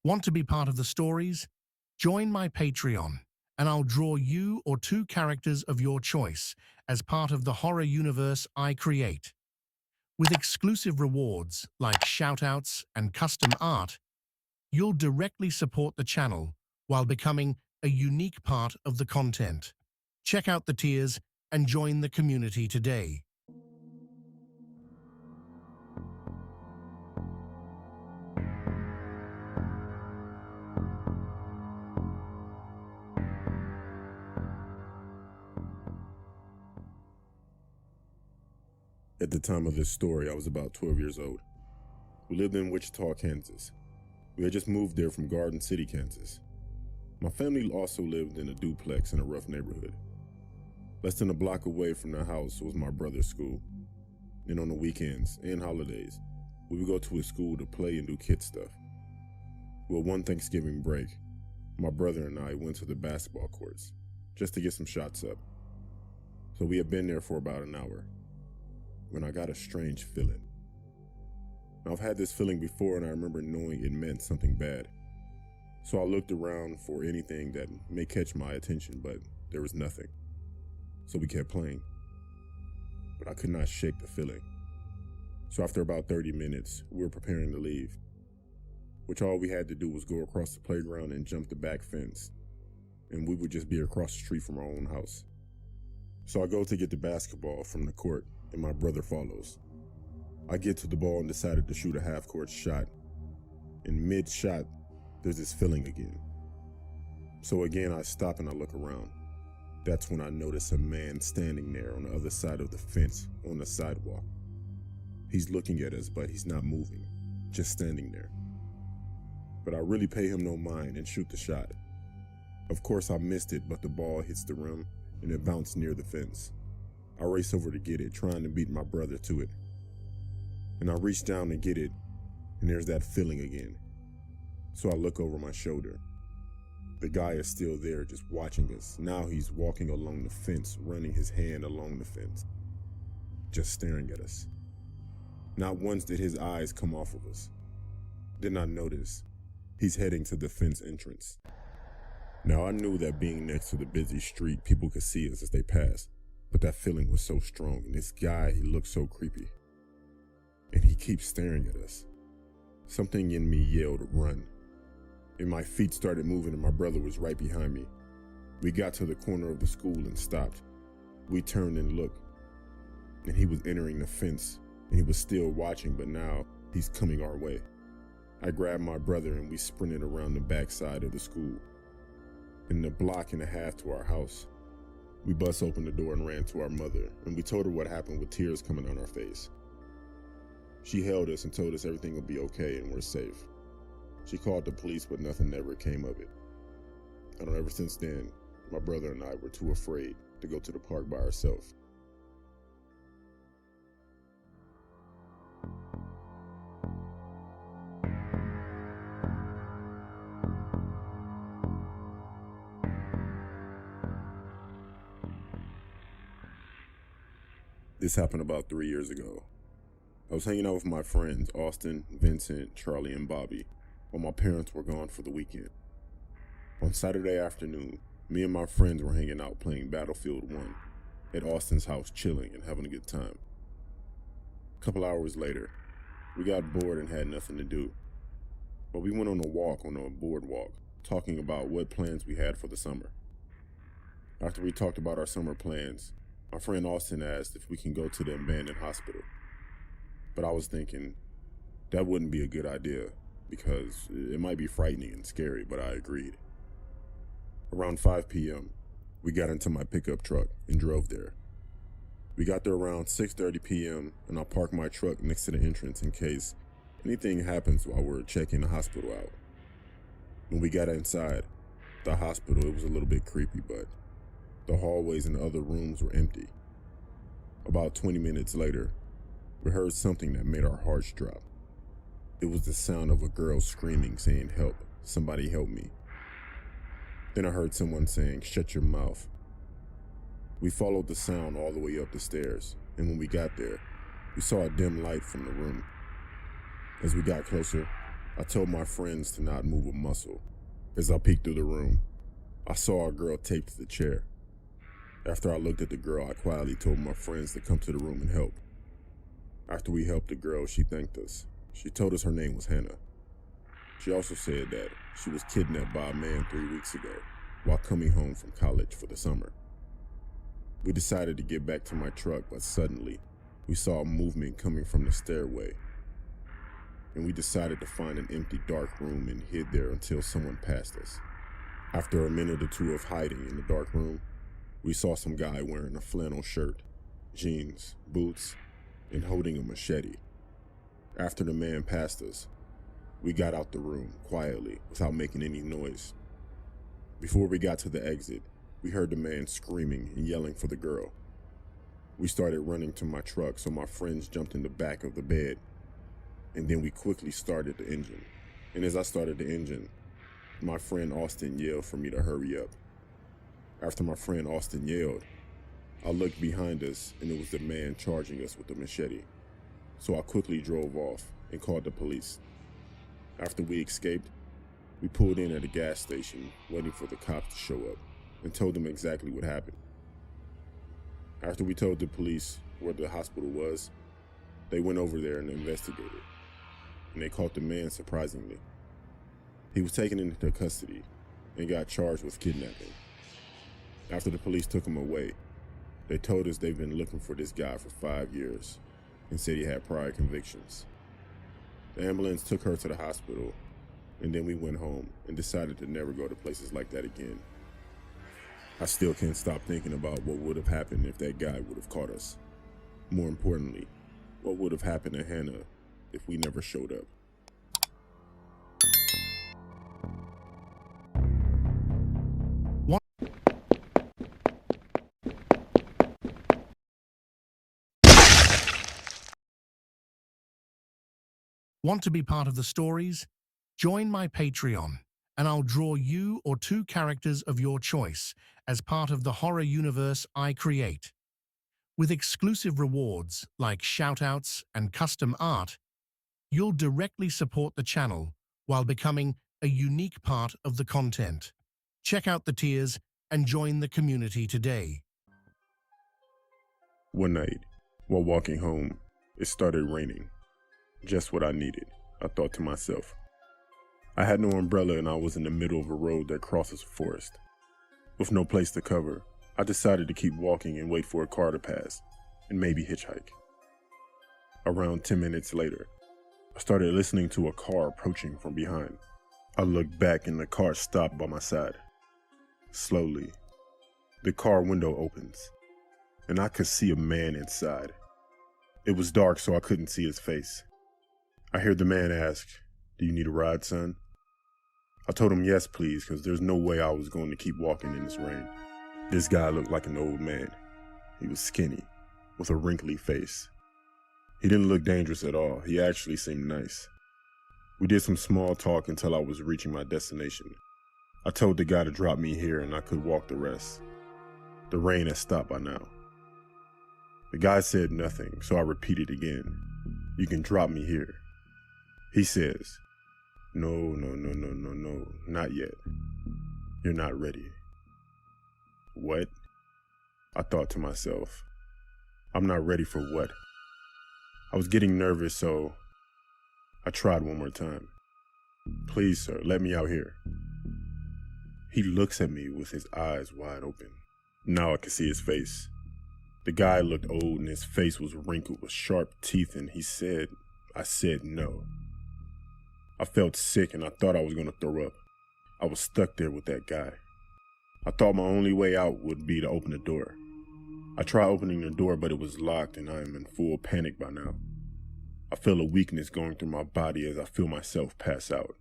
Want to be part of the stories? Join my Patreon, and I'll draw you or two characters of your choice as part of the horror universe I create. With exclusive rewards like shoutouts and custom art, you'll directly support the channel while becoming a unique part of the content. Check out the tiers and join the community today. At the time of this story, I was about 12 years old. We lived in Wichita, Kansas. We had just moved there from Garden City, Kansas. My family also lived in a duplex in a rough neighborhood. Less than a block away from the house was my brother's school. And on the weekends and holidays, we would go to his school to play and do kid stuff. Well, one Thanksgiving break, my brother and I went to the basketball courts just to get some shots up. So we had been there for about an hour when I got a strange feeling. Now, I've had this feeling before, and I remember knowing it meant something bad. So I looked around for anything that may catch my attention, but there was nothing. So we kept playing. But I could not shake the feeling. So after about 30 minutes, we were preparing to leave, which all we had to do was go across the playground and jump the back fence, and we would just be across the street from our own house. So I go to get the basketball from the court, and my brother follows. I get to the ball and decided to shoot a half-court shot. In mid-shot, there's this feeling again. So again, I stop and I look around. That's when I notice a man standing there on the other side of the fence on the sidewalk. He's looking at us, but he's not moving, just standing there. But I really pay him no mind and shoot the shot. Of course, I missed it, but the ball hits the rim and it bounced near the fence. I race over to get it, trying to beat my brother to it. And I reach down to get it, and there's that feeling again. So I look over my shoulder. The guy is still there, just watching us. Now he's walking along the fence, running his hand along the fence, just staring at us. Not once did his eyes come off of us. Then I notice he's heading to the fence entrance. Now I knew that being next to the busy street, people could see us as they passed. But that feeling was so strong, and this guy, he looked so creepy. And he keeps staring at us. Something in me yelled, "Run." And my feet started moving, and my brother was right behind me. We got to the corner of the school and stopped. We turned and looked, and he was entering the fence, and he was still watching, but now he's coming our way. I grabbed my brother, and we sprinted around the backside of the school, in the block and a half to our house. We bust open the door and ran to our mother, and we told her what happened with tears coming on our face. She held us and told us everything would be okay and we're safe. She called the police, but nothing ever came of it. And ever since then, my brother and I were too afraid to go to the park by ourselves. This happened about 3 years ago. I was hanging out with my friends, Austin, Vincent, Charlie, and Bobby, while my parents were gone for the weekend. On Saturday afternoon, me and my friends were hanging out playing Battlefield 1 at Austin's house, chilling and having a good time. A couple hours later, we got bored and had nothing to do. But we went on a walk on a boardwalk, talking about what plans we had for the summer. After we talked about our summer plans, my friend Austin asked if we can go to the abandoned hospital. But I was thinking that wouldn't be a good idea because it might be frightening and scary, but I agreed. Around 5 p.m., we got into my pickup truck and drove there. We got there around 6:30 p.m. and I parked my truck next to the entrance in case anything happens while we're checking the hospital out. When we got inside the hospital, it was a little bit creepy, but the hallways and the other rooms were empty. About 20 minutes later, we heard something that made our hearts drop. It was the sound of a girl screaming, saying, "Help, somebody help me." Then I heard someone saying, "Shut your mouth." We followed the sound all the way up the stairs, and when we got there, we saw a dim light from the room. As we got closer, I told my friends to not move a muscle. As I peeked through the room, I saw a girl taped to the chair. After I looked at the girl, I quietly told my friends to come to the room and help. After we helped the girl, she thanked us. She told us her name was Hannah. She also said that she was kidnapped by a man 3 weeks ago while coming home from college for the summer. We decided to get back to my truck, but suddenly we saw a movement coming from the stairway, and we decided to find an empty dark room and hid there until someone passed us. After a minute or two of hiding in the dark room, we saw some guy wearing a flannel shirt, jeans, boots, and holding a machete. After the man passed us, we got out the room quietly without making any noise. Before we got to the exit, we heard the man screaming and yelling for the girl. We started running to my truck, so my friends jumped in the back of the bed, and then we quickly started the engine. And as I started the engine, my friend Austin yelled for me to hurry up. After my friend Austin yelled, I looked behind us, and it was the man charging us with the machete. So I quickly drove off and called the police. After we escaped, we pulled in at a gas station, waiting for the cops to show up, and told them exactly what happened. After we told the police where the hospital was, they went over there and investigated, and they caught the man surprisingly. He was taken into custody and got charged with kidnapping. After the police took him away, they told us they've been looking for this guy for 5 years and said he had prior convictions. The ambulance took her to the hospital, and then we went home and decided to never go to places like that again. I still can't stop thinking about what would have happened if that guy would have caught us. More importantly, what would have happened to Hannah if we never showed up. Want to be part of the stories? Join my Patreon, and I'll draw you or 2 characters of your choice as part of the horror universe I create. With exclusive rewards like shoutouts and custom art, you'll directly support the channel while becoming a unique part of the content. Check out the tiers and join the community today. One night, while walking home, it started raining. Just what I needed, I thought to myself. I had no umbrella and I was in the middle of a road that crosses a forest. With no place to cover, I decided to keep walking and wait for a car to pass, and maybe hitchhike. Around 10 minutes later, I started listening to a car approaching from behind. I looked back and the car stopped by my side. Slowly, the car window opens, and I could see a man inside. It was dark, so I couldn't see his face. I heard the man ask, "Do you need a ride, son?" I told him yes, please, because there's no way I was going to keep walking in this rain. This guy looked like an old man. He was skinny, with a wrinkly face. He didn't look dangerous at all. He actually seemed nice. We did some small talk until I was reaching my destination. I told the guy to drop me here and I could walk the rest. The rain had stopped by now. The guy said nothing, so I repeated again, "You can drop me here." He says, No, not yet. You're not ready." What? I thought to myself. I'm not ready for what? I was getting nervous, so I tried one more time. "Please, sir, let me out here." He looks at me with his eyes wide open. Now I can see his face. The guy looked old and his face was wrinkled with sharp teeth, and I said no. I felt sick and I thought I was going to throw up. I was stuck there with that guy. I thought my only way out would be to open the door. I tried opening the door, but it was locked and I am in full panic by now. I feel a weakness going through my body as I feel myself pass out.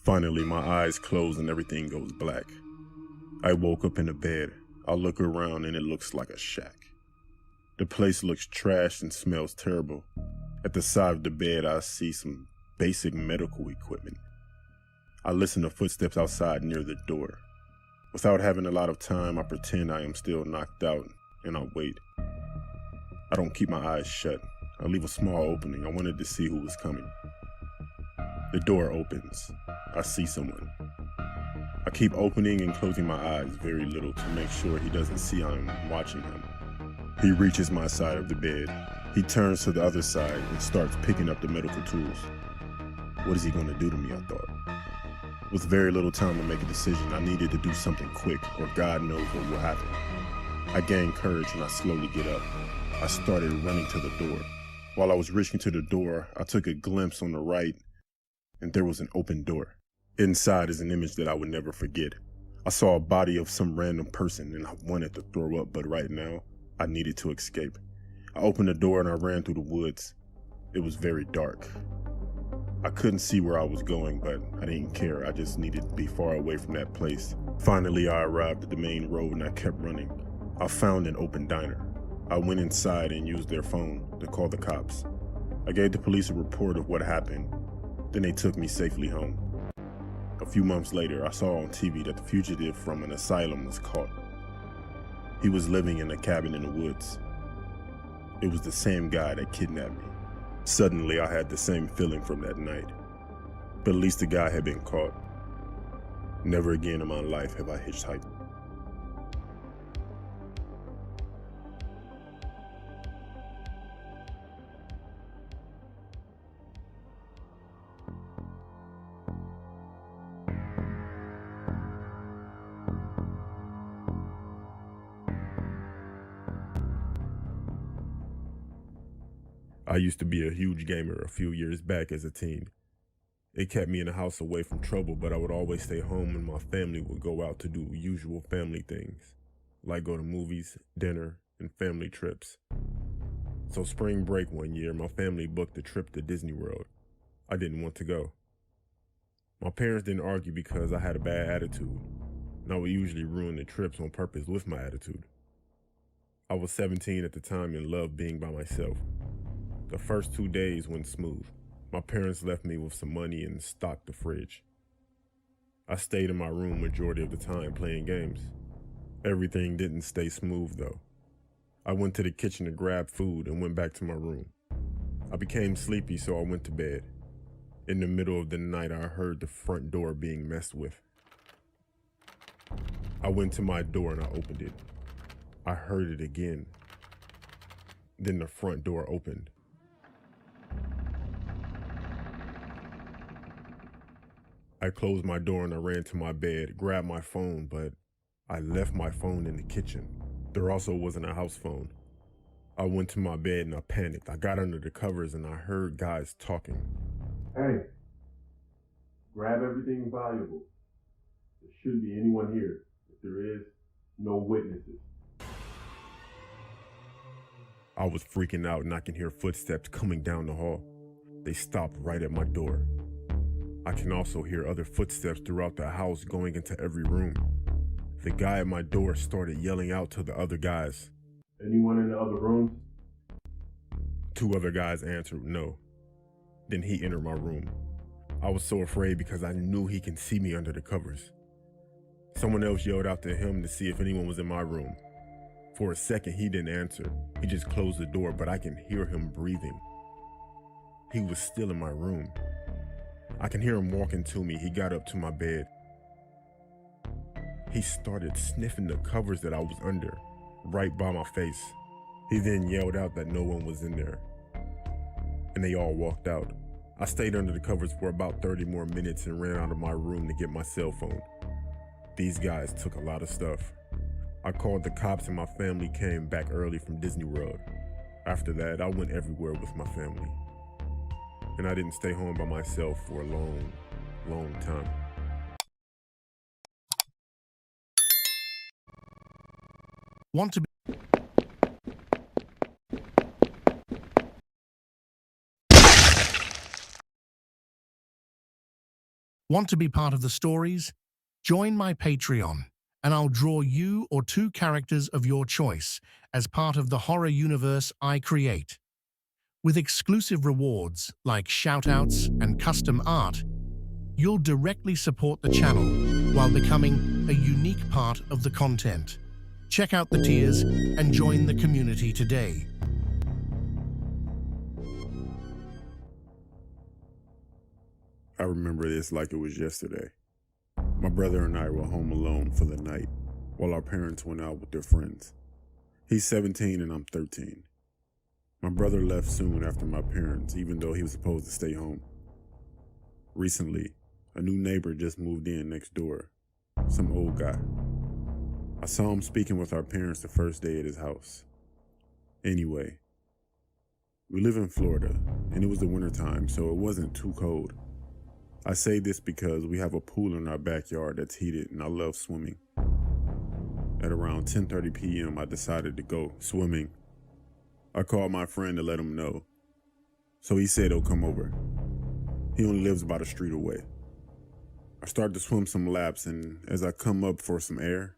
Finally, my eyes close and everything goes black. I woke up in the bed. I look around and it looks like a shack. The place looks trashed and smells terrible. At the side of the bed, I see some basic medical equipment. I listen to footsteps outside near the door. Without having a lot of time, I pretend I am still knocked out and I wait. I don't keep my eyes shut. I leave a small opening. I wanted to see who was coming. The door opens. I see someone. I keep opening and closing my eyes very little to make sure he doesn't see I'm watching him. He reaches my side of the bed. He turns to the other side and starts picking up the medical tools. What is he going to do to me, I thought. With very little time to make a decision, I needed to do something quick, or God knows what will happen. I gain courage and I slowly get up. I started running to the door. While I was reaching to the door, I took a glimpse on the right, and there was an open door. Inside is an image that I would never forget. I saw a body of some random person and I wanted to throw up, but right now, I needed to escape. I opened the door and I ran through the woods. It was very dark. I couldn't see where I was going, but I didn't care. I just needed to be far away from that place. Finally, I arrived at the main road and I kept running. I found an open diner. I went inside and used their phone to call the cops. I gave the police a report of what happened. Then they took me safely home. A few months later, I saw on TV that the fugitive from an asylum was caught. He was living in a cabin in the woods. It was the same guy that kidnapped me. Suddenly, I had the same feeling from that night. But at least the guy had been caught. Never again in my life have I hitchhiked. I used to be a huge gamer a few years back as a teen. It kept me in the house away from trouble, but I would always stay home when my family would go out to do usual family things, like go to movies, dinner, and family trips. So spring break one year, my family booked a trip to Disney World. I didn't want to go. My parents didn't argue because I had a bad attitude, and I would usually ruin the trips on purpose with my attitude. I was 17 at the time and loved being by myself. The first 2 days went smooth. My parents left me with some money and stocked the fridge. I stayed in my room majority of the time playing games. Everything didn't stay smooth though. I went to the kitchen to grab food and went back to my room. I became sleepy, so I went to bed. In the middle of the night, I heard the front door being messed with. I went to my door and I opened it. I heard it again. Then the front door opened. I closed my door and I ran to my bed, grabbed my phone, but I left my phone in the kitchen. There also wasn't a house phone. I went to my bed and I panicked. I got under the covers and I heard guys talking. Hey, grab everything valuable. There shouldn't be anyone here. If there is, no witnesses. I was freaking out and I can hear footsteps coming down the hall. They stopped right at my door. I can also hear other footsteps throughout the house going into every room. The guy at my door started yelling out to the other guys. Anyone in the other rooms? 2 other guys answered no. Then he entered my room. I was so afraid because I knew he can see me under the covers. Someone else yelled out to him to see if anyone was in my room. For a second, he didn't answer. He just closed the door, but I can hear him breathing. He was still in my room. I can hear him walking to me. He got up to my bed. He started sniffing the covers that I was under, right by my face. He then yelled out that no one was in there, and they all walked out. I stayed under the covers for about 30 more minutes and ran out of my room to get my cell phone. These guys took a lot of stuff. I called the cops and my family came back early from Disney World. After that, I went everywhere with my family. And I didn't stay home by myself for a long, long time. Want to be part of the stories? Join my Patreon, and I'll draw you or 2 characters of your choice as part of the horror universe I create. With exclusive rewards like shoutouts and custom art, you'll directly support the channel while becoming a unique part of the content. Check out the tiers and join the community today. I remember this like it was yesterday. My brother and I were home alone for the night while our parents went out with their friends. He's 17 and I'm 13. My brother left soon after my parents, even though he was supposed to stay home. Recently, a new neighbor just moved in next door, some old guy. I saw him speaking with our parents the first day at his house. Anyway, we live in Florida, and it was the wintertime, so it wasn't too cold. I say this because we have a pool in our backyard that's heated, and I love swimming. At around 10:30 p.m., I decided to go swimming. I called my friend to let him know, so he said he'll come over. He only lives about a street away. I started to swim some laps, and as I come up for some air,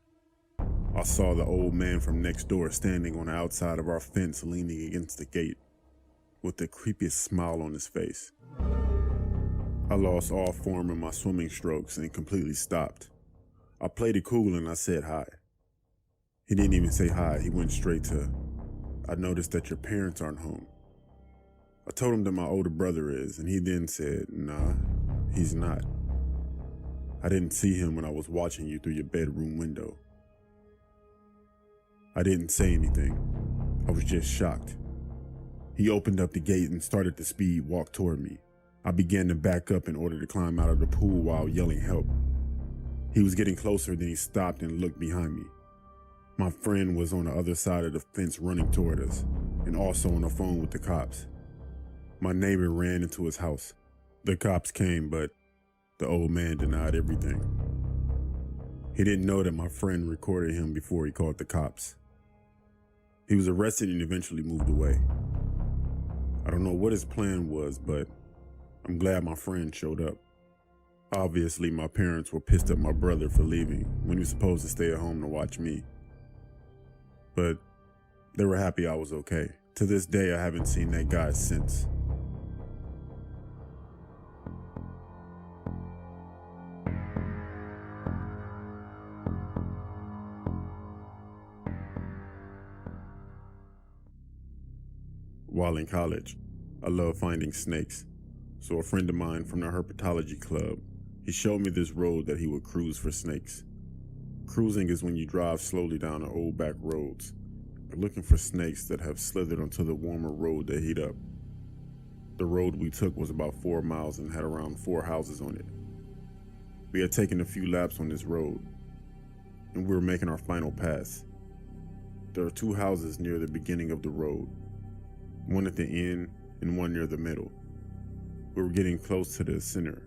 I saw the old man from next door standing on the outside of our fence leaning against the gate with the creepiest smile on his face. I lost all form in my swimming strokes and completely stopped. I played it cool and I said hi. He didn't even say hi, he went straight to, "I noticed that your parents aren't home." I told him that my older brother is, and he then said, "Nah, he's not. I didn't see him when I was watching you through your bedroom window." I didn't say anything. I was just shocked. He opened up the gate and started to speed walk toward me. I began to back up in order to climb out of the pool while yelling help. He was getting closer, then he stopped and looked behind me. My friend was on the other side of the fence running toward us, and also on the phone with the cops. My neighbor ran into his house. The cops came, but the old man denied everything. He didn't know that my friend recorded him before he called the cops. He was arrested and eventually moved away. I don't know what his plan was, but I'm glad my friend showed up. Obviously, my parents were pissed at my brother for leaving when he was supposed to stay at home to watch me. But they were happy I was okay. To this day, I haven't seen that guy since. While in college, I love finding snakes. So a friend of mine from the herpetology club, he showed me this road that he would cruise for snakes. Cruising is when you drive slowly down the old back roads, looking for snakes that have slithered onto the warmer road that heat up. The road we took was about 4 miles and had around 4 houses on it. We had taken a few laps on this road, and we were making our final pass. There are 2 houses near the beginning of the road, one at the end and one near the middle. We were getting close to the center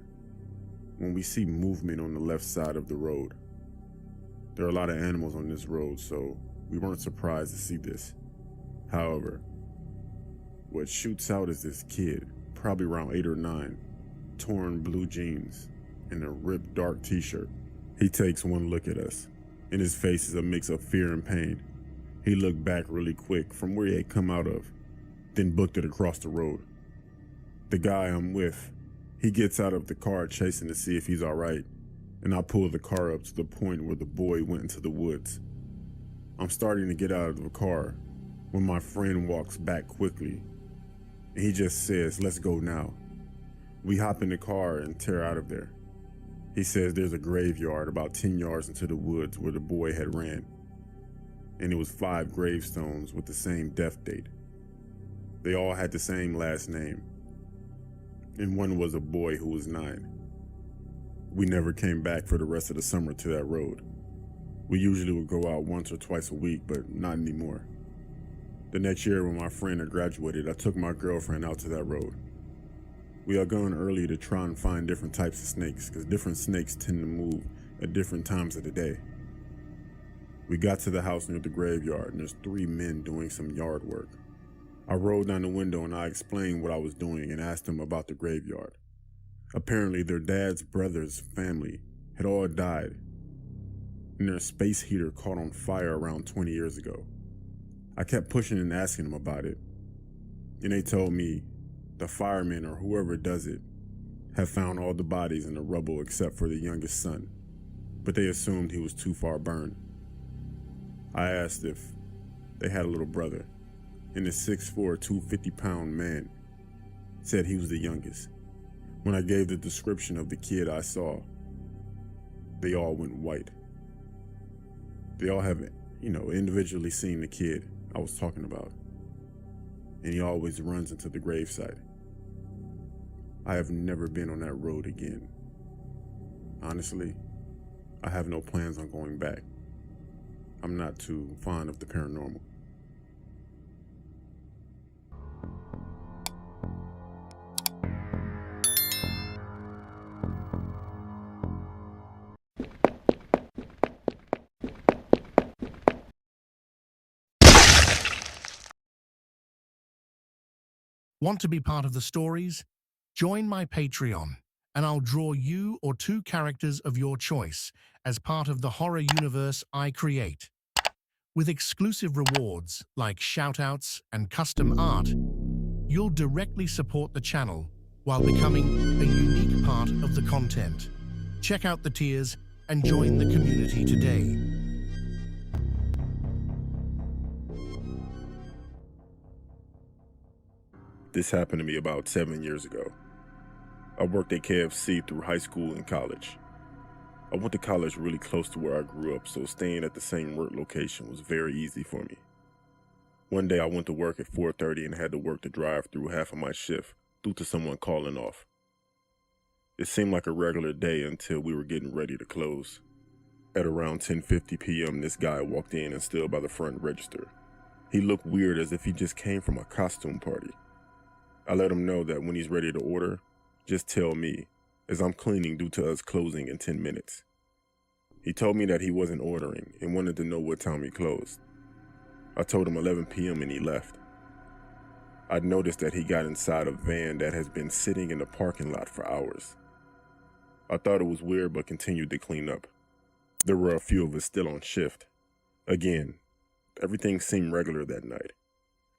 when we see movement on the left side of the road. There are a lot of animals on this road, so we weren't surprised to see this. However, what shoots out is this kid, probably around 8 or 9, torn blue jeans and a ripped dark t-shirt. He takes one look at us, and his face is a mix of fear and pain. He looked back really quick from where he had come out of, then booked it across the road. The guy I'm with, he gets out of the car chasing to see if he's all right, and I pull the car up to the point where the boy went into the woods. I'm starting to get out of the car when my friend walks back quickly, and he just says, "Let's go now." We hop in the car and tear out of there. He says there's a graveyard about 10 yards into the woods where the boy had ran, and it was 5 gravestones with the same death date. They all had the same last name, and one was a boy who was 9. We never came back for the rest of the summer to that road. We usually would go out once or twice a week, but not anymore. The next year when my friend had graduated, I took my girlfriend out to that road. We had gone early to try and find different types of snakes, because different snakes tend to move at different times of the day. We got to the house near the graveyard, and there's 3 men doing some yard work. I rolled down the window and I explained what I was doing and asked them about the graveyard. Apparently their dad's brother's family had all died, and their space heater caught on fire around 20 years ago. I kept pushing and asking them about it, and they told me the firemen or whoever does it have found all the bodies in the rubble except for the youngest son, but they assumed he was too far burned. I asked if they had a little brother, and the 6'4", 250-pound man said he was the youngest, When I gave the description of the kid I saw, they all went white. They all have, individually seen the kid I was talking about. And he always runs into the gravesite. I have never been on that road again. Honestly, I have no plans on going back. I'm not too fond of the paranormal. Want to be part of the stories? Join my Patreon, and I'll draw you or two characters of your choice as part of the horror universe I create. With exclusive rewards like shoutouts and custom art, you'll directly support the channel while becoming a unique part of the content. Check out the tiers and join the community today. This happened to me about 7 years ago. I worked at KFC through high school and college. I went to college really close to where I grew up, so staying at the same work location was very easy for me. One day I went to work at 4:30 and had to work the drive through half of my shift due to someone calling off. It seemed like a regular day until we were getting ready to close. At around 10:50 p.m., this guy walked in and stood by the front register. He looked weird, as if he just came from a costume party. I let him know that when he's ready to order, just tell me, as I'm cleaning due to us closing in 10 minutes. He told me that he wasn't ordering and wanted to know what time we closed. I told him 11 p.m. and he left. I'd noticed that he got inside a van that has been sitting in the parking lot for hours. I thought it was weird but continued to clean up. There were a few of us still on shift. Again, everything seemed regular that night.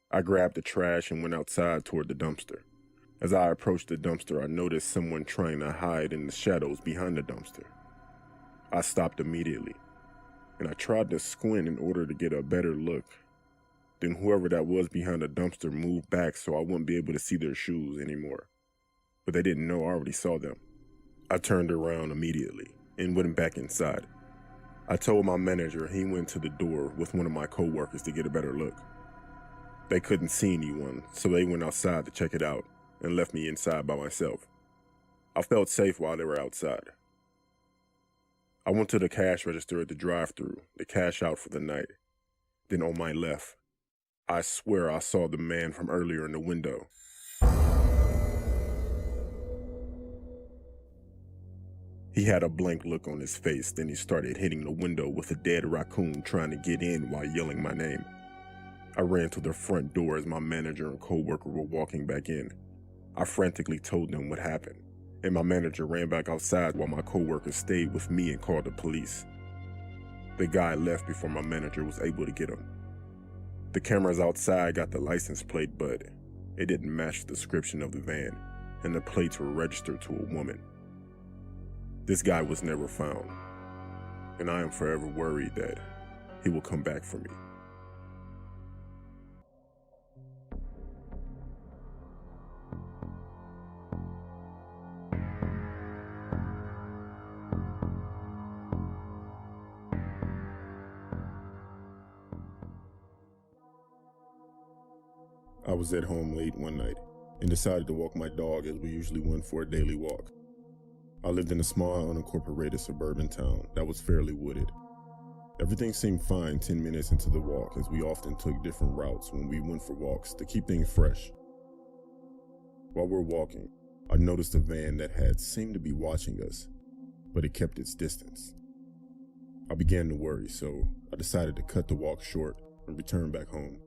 I grabbed the trash and went outside toward the dumpster. As I approached the dumpster, I noticed someone trying to hide in the shadows behind the dumpster. I stopped immediately, and I tried to squint in order to get a better look. Then whoever that was behind the dumpster moved back so I wouldn't be able to see their shoes anymore. But they didn't know I already saw them. I turned around immediately and went back inside. I told my manager he went to the door with one of my coworkers to get a better look. They couldn't see anyone, so they went outside to check it out and left me inside by myself. I felt safe while they were outside. I went to the cash register at the drive-thru to cash out for the night. Then on my left, I swear I saw the man from earlier in the window. He had a blank look on his face, then he started hitting the window with a dead raccoon trying to get in while yelling my name. I ran to the front door as my manager and coworker were walking back in. I frantically told them what happened, and my manager ran back outside while my coworker stayed with me and called the police. The guy left before my manager was able to get him. The cameras outside got the license plate, but it didn't match the description of the van, and the plates were registered to a woman. This guy was never found, and I am forever worried that he will come back for me. I was at home late one night and decided to walk my dog as we usually went for a daily walk. I lived in a small, unincorporated suburban town that was fairly wooded. Everything seemed fine 10 minutes into the walk, as we often took different routes when we went for walks to keep things fresh. While we're walking, I noticed a van that had seemed to be watching us, but it kept its distance. I began to worry, so I decided to cut the walk short and return back home.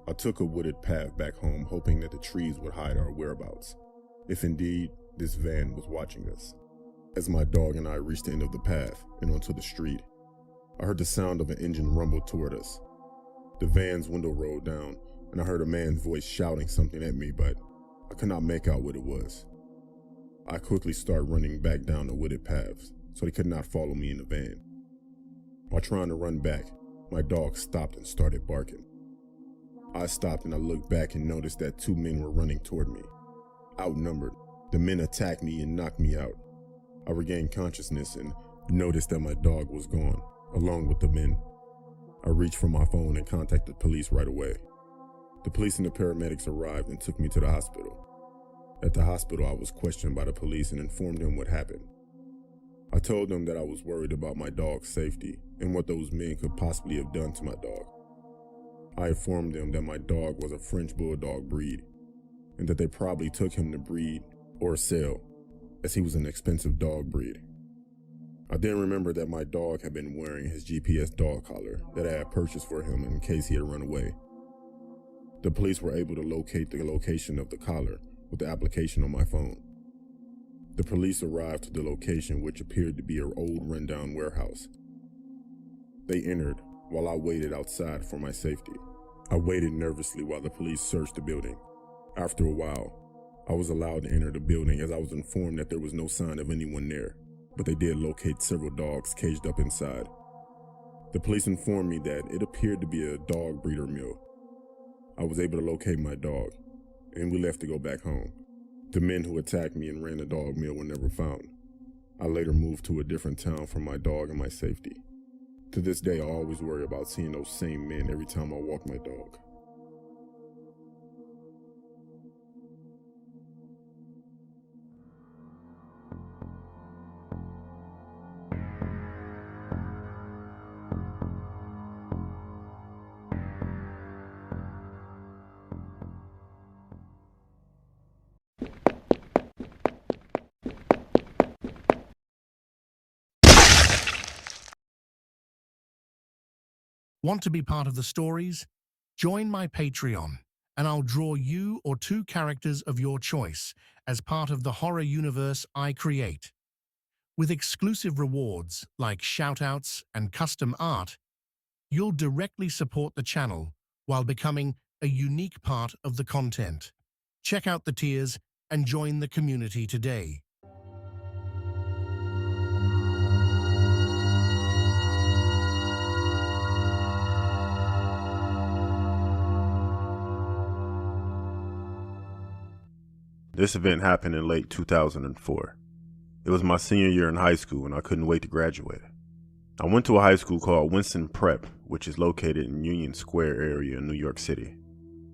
I took a wooded path back home, hoping that the trees would hide our whereabouts, if indeed this van was watching us. As my dog and I reached the end of the path and onto the street, I heard the sound of an engine rumble toward us. The van's window rolled down, and I heard a man's voice shouting something at me, but I could not make out what it was. I quickly started running back down the wooded paths, so they could not follow me in the van. While trying to run back, my dog stopped and started barking. I stopped and I looked back and noticed that two men were running toward me. Outnumbered, The men attacked me and knocked me out. I regained consciousness and noticed that my dog was gone, along with the men. I reached for my phone and contacted police right away. The police and the paramedics arrived and took me to the hospital. At the hospital, I was questioned by the police and informed them what happened. I told them that I was worried about my dog's safety and what those men could possibly have done to my dog. I informed them that my dog was a French bulldog breed and that they probably took him to breed or sell, as he was an expensive dog breed. I then remembered that my dog had been wearing his GPS dog collar that I had purchased for him in case he had run away. The police were able to locate the location of the collar with the application on my phone. The police arrived to the location, which appeared to be an old rundown warehouse. They entered while I waited outside for my safety. I waited nervously while the police searched the building. After a while, I was allowed to enter the building as I was informed that there was no sign of anyone there, but they did locate several dogs caged up inside. The police informed me that it appeared to be a dog breeder mill. I was able to locate my dog, and we left to go back home. The men who attacked me and ran the dog mill were never found. I later moved to a different town for my dog and my safety. To this day, I always worry about seeing those same men every time I walk my dog. Want to be part of the stories? Join my Patreon, and I'll draw you or two characters of your choice as part of the horror universe I create. With exclusive rewards like shoutouts and custom art, you'll directly support the channel while becoming a unique part of the content. Check out the tiers and join the community today. This event happened in late 2004. It was my senior year in high school and I couldn't wait to graduate. I went to a high school called Winston Prep, which is located in Union Square area in New York City.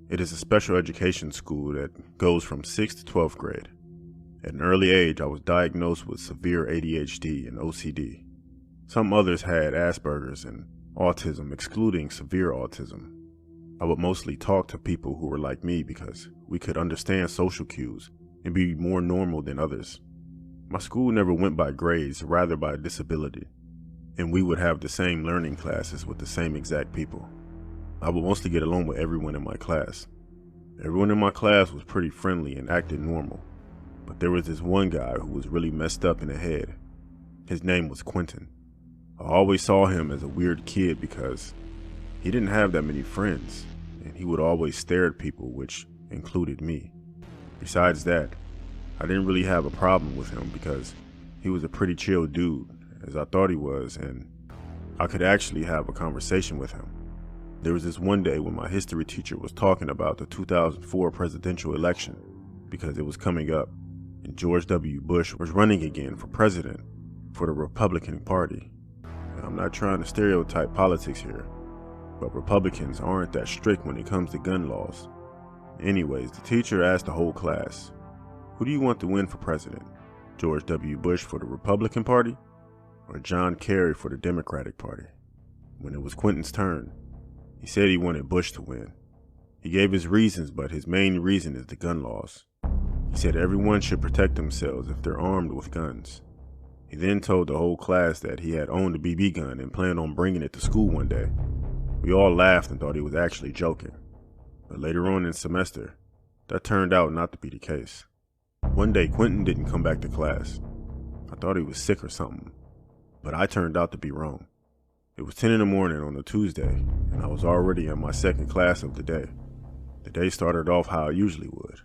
It is a special education school that goes from 6th to 12th grade. At an early age, I was diagnosed with severe ADHD and OCD. Some others had Asperger's and autism, excluding severe autism. I would mostly talk to people who were like me because we could understand social cues and be more normal than others. My school never went by grades, rather by disability, and we would have the same learning classes with the same exact people. I would mostly get along with everyone in my class. Everyone in my class was pretty friendly and acted normal, but there was this one guy who was really messed up in the head. His name was Quentin. I always saw him as a weird kid because he didn't have that many friends, and he would always stare at people, which included me. Besides that, I didn't really have a problem with him because he was a pretty chill dude, as I thought he was, and I could actually have a conversation with him. There was this one day when my history teacher was talking about the 2004 presidential election because it was coming up, and George W. Bush was running again for president for the Republican Party. And I'm not trying to stereotype politics here, but Republicans aren't that strict when it comes to gun laws. Anyways, the teacher asked the whole class, who do you want to win for president? George W. Bush for the Republican Party or John Kerry for the Democratic Party? When it was Quentin's turn, he said he wanted Bush to win. He gave his reasons, but his main reason is the gun laws. He said everyone should protect themselves if they're armed with guns. He then told the whole class that he had owned a BB gun and planned on bringing it to school one day. We all laughed and thought he was actually joking. But later on in the semester, that turned out not to be the case. One day, Quentin didn't come back to class. I thought he was sick or something, but I turned out to be wrong. It was 10 in the morning on a Tuesday, and I was already in my second class of the day. The day started off how it usually would.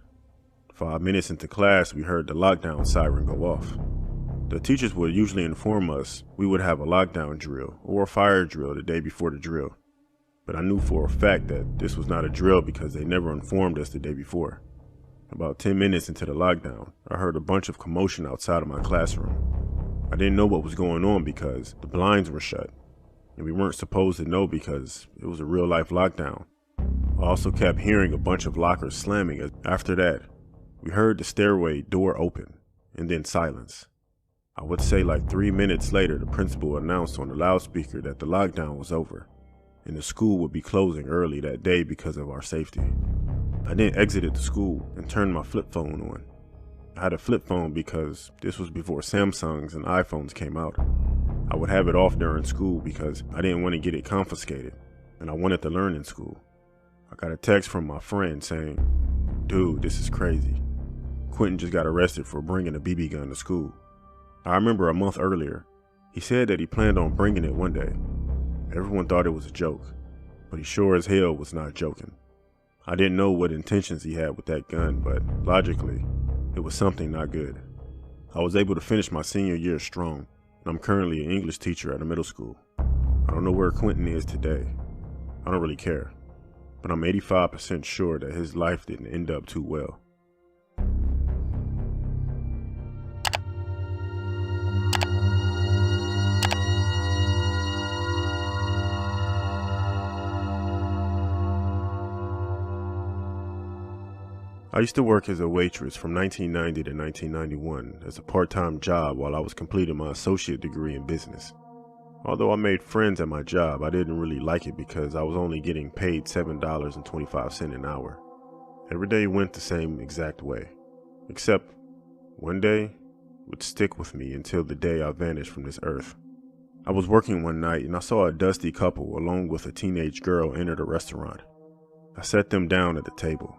5 minutes into class, we heard the lockdown siren go off. The teachers would usually inform us we would have a lockdown drill or a fire drill the day before the drill. But I knew for a fact that this was not a drill because they never informed us the day before. About 10 minutes into the lockdown, I heard a bunch of commotion outside of my classroom. I didn't know what was going on because the blinds were shut, and we weren't supposed to know because it was a real-life lockdown. I also kept hearing a bunch of lockers slamming. After that, we heard the stairway door open, and then silence. I would say like 3 minutes later, the principal announced on the loudspeaker that the lockdown was over, and the school would be closing early that day because of our safety. I then exited the school and turned my flip phone on. I had a flip phone because this was before Samsungs and iPhones came out. I would have it off during school because I didn't want to get it confiscated, and I wanted to learn in school. I got a text from my friend saying, "Dude, this is crazy. Quentin just got arrested for bringing a BB gun to school." I remember a month earlier, he said that he planned on bringing it one day. Everyone thought it was a joke, but he sure as hell was not joking. I didn't know what intentions he had with that gun, but logically, it was something not good. I was able to finish my senior year strong, and I'm currently an English teacher at a middle school. I don't know where Quentin is today. I don't really care, but I'm 85% sure that his life didn't end up too well. I used to work as a waitress from 1990 to 1991 as a part-time job while I was completing my associate degree in business. Although I made friends at my job, I didn't really like it because I was only getting paid $7.25 an hour. Every day went the same exact way, except one day would stick with me until the day I vanished from this earth. I was working one night and I saw a dusty couple along with a teenage girl enter the restaurant. I sat them down at the table.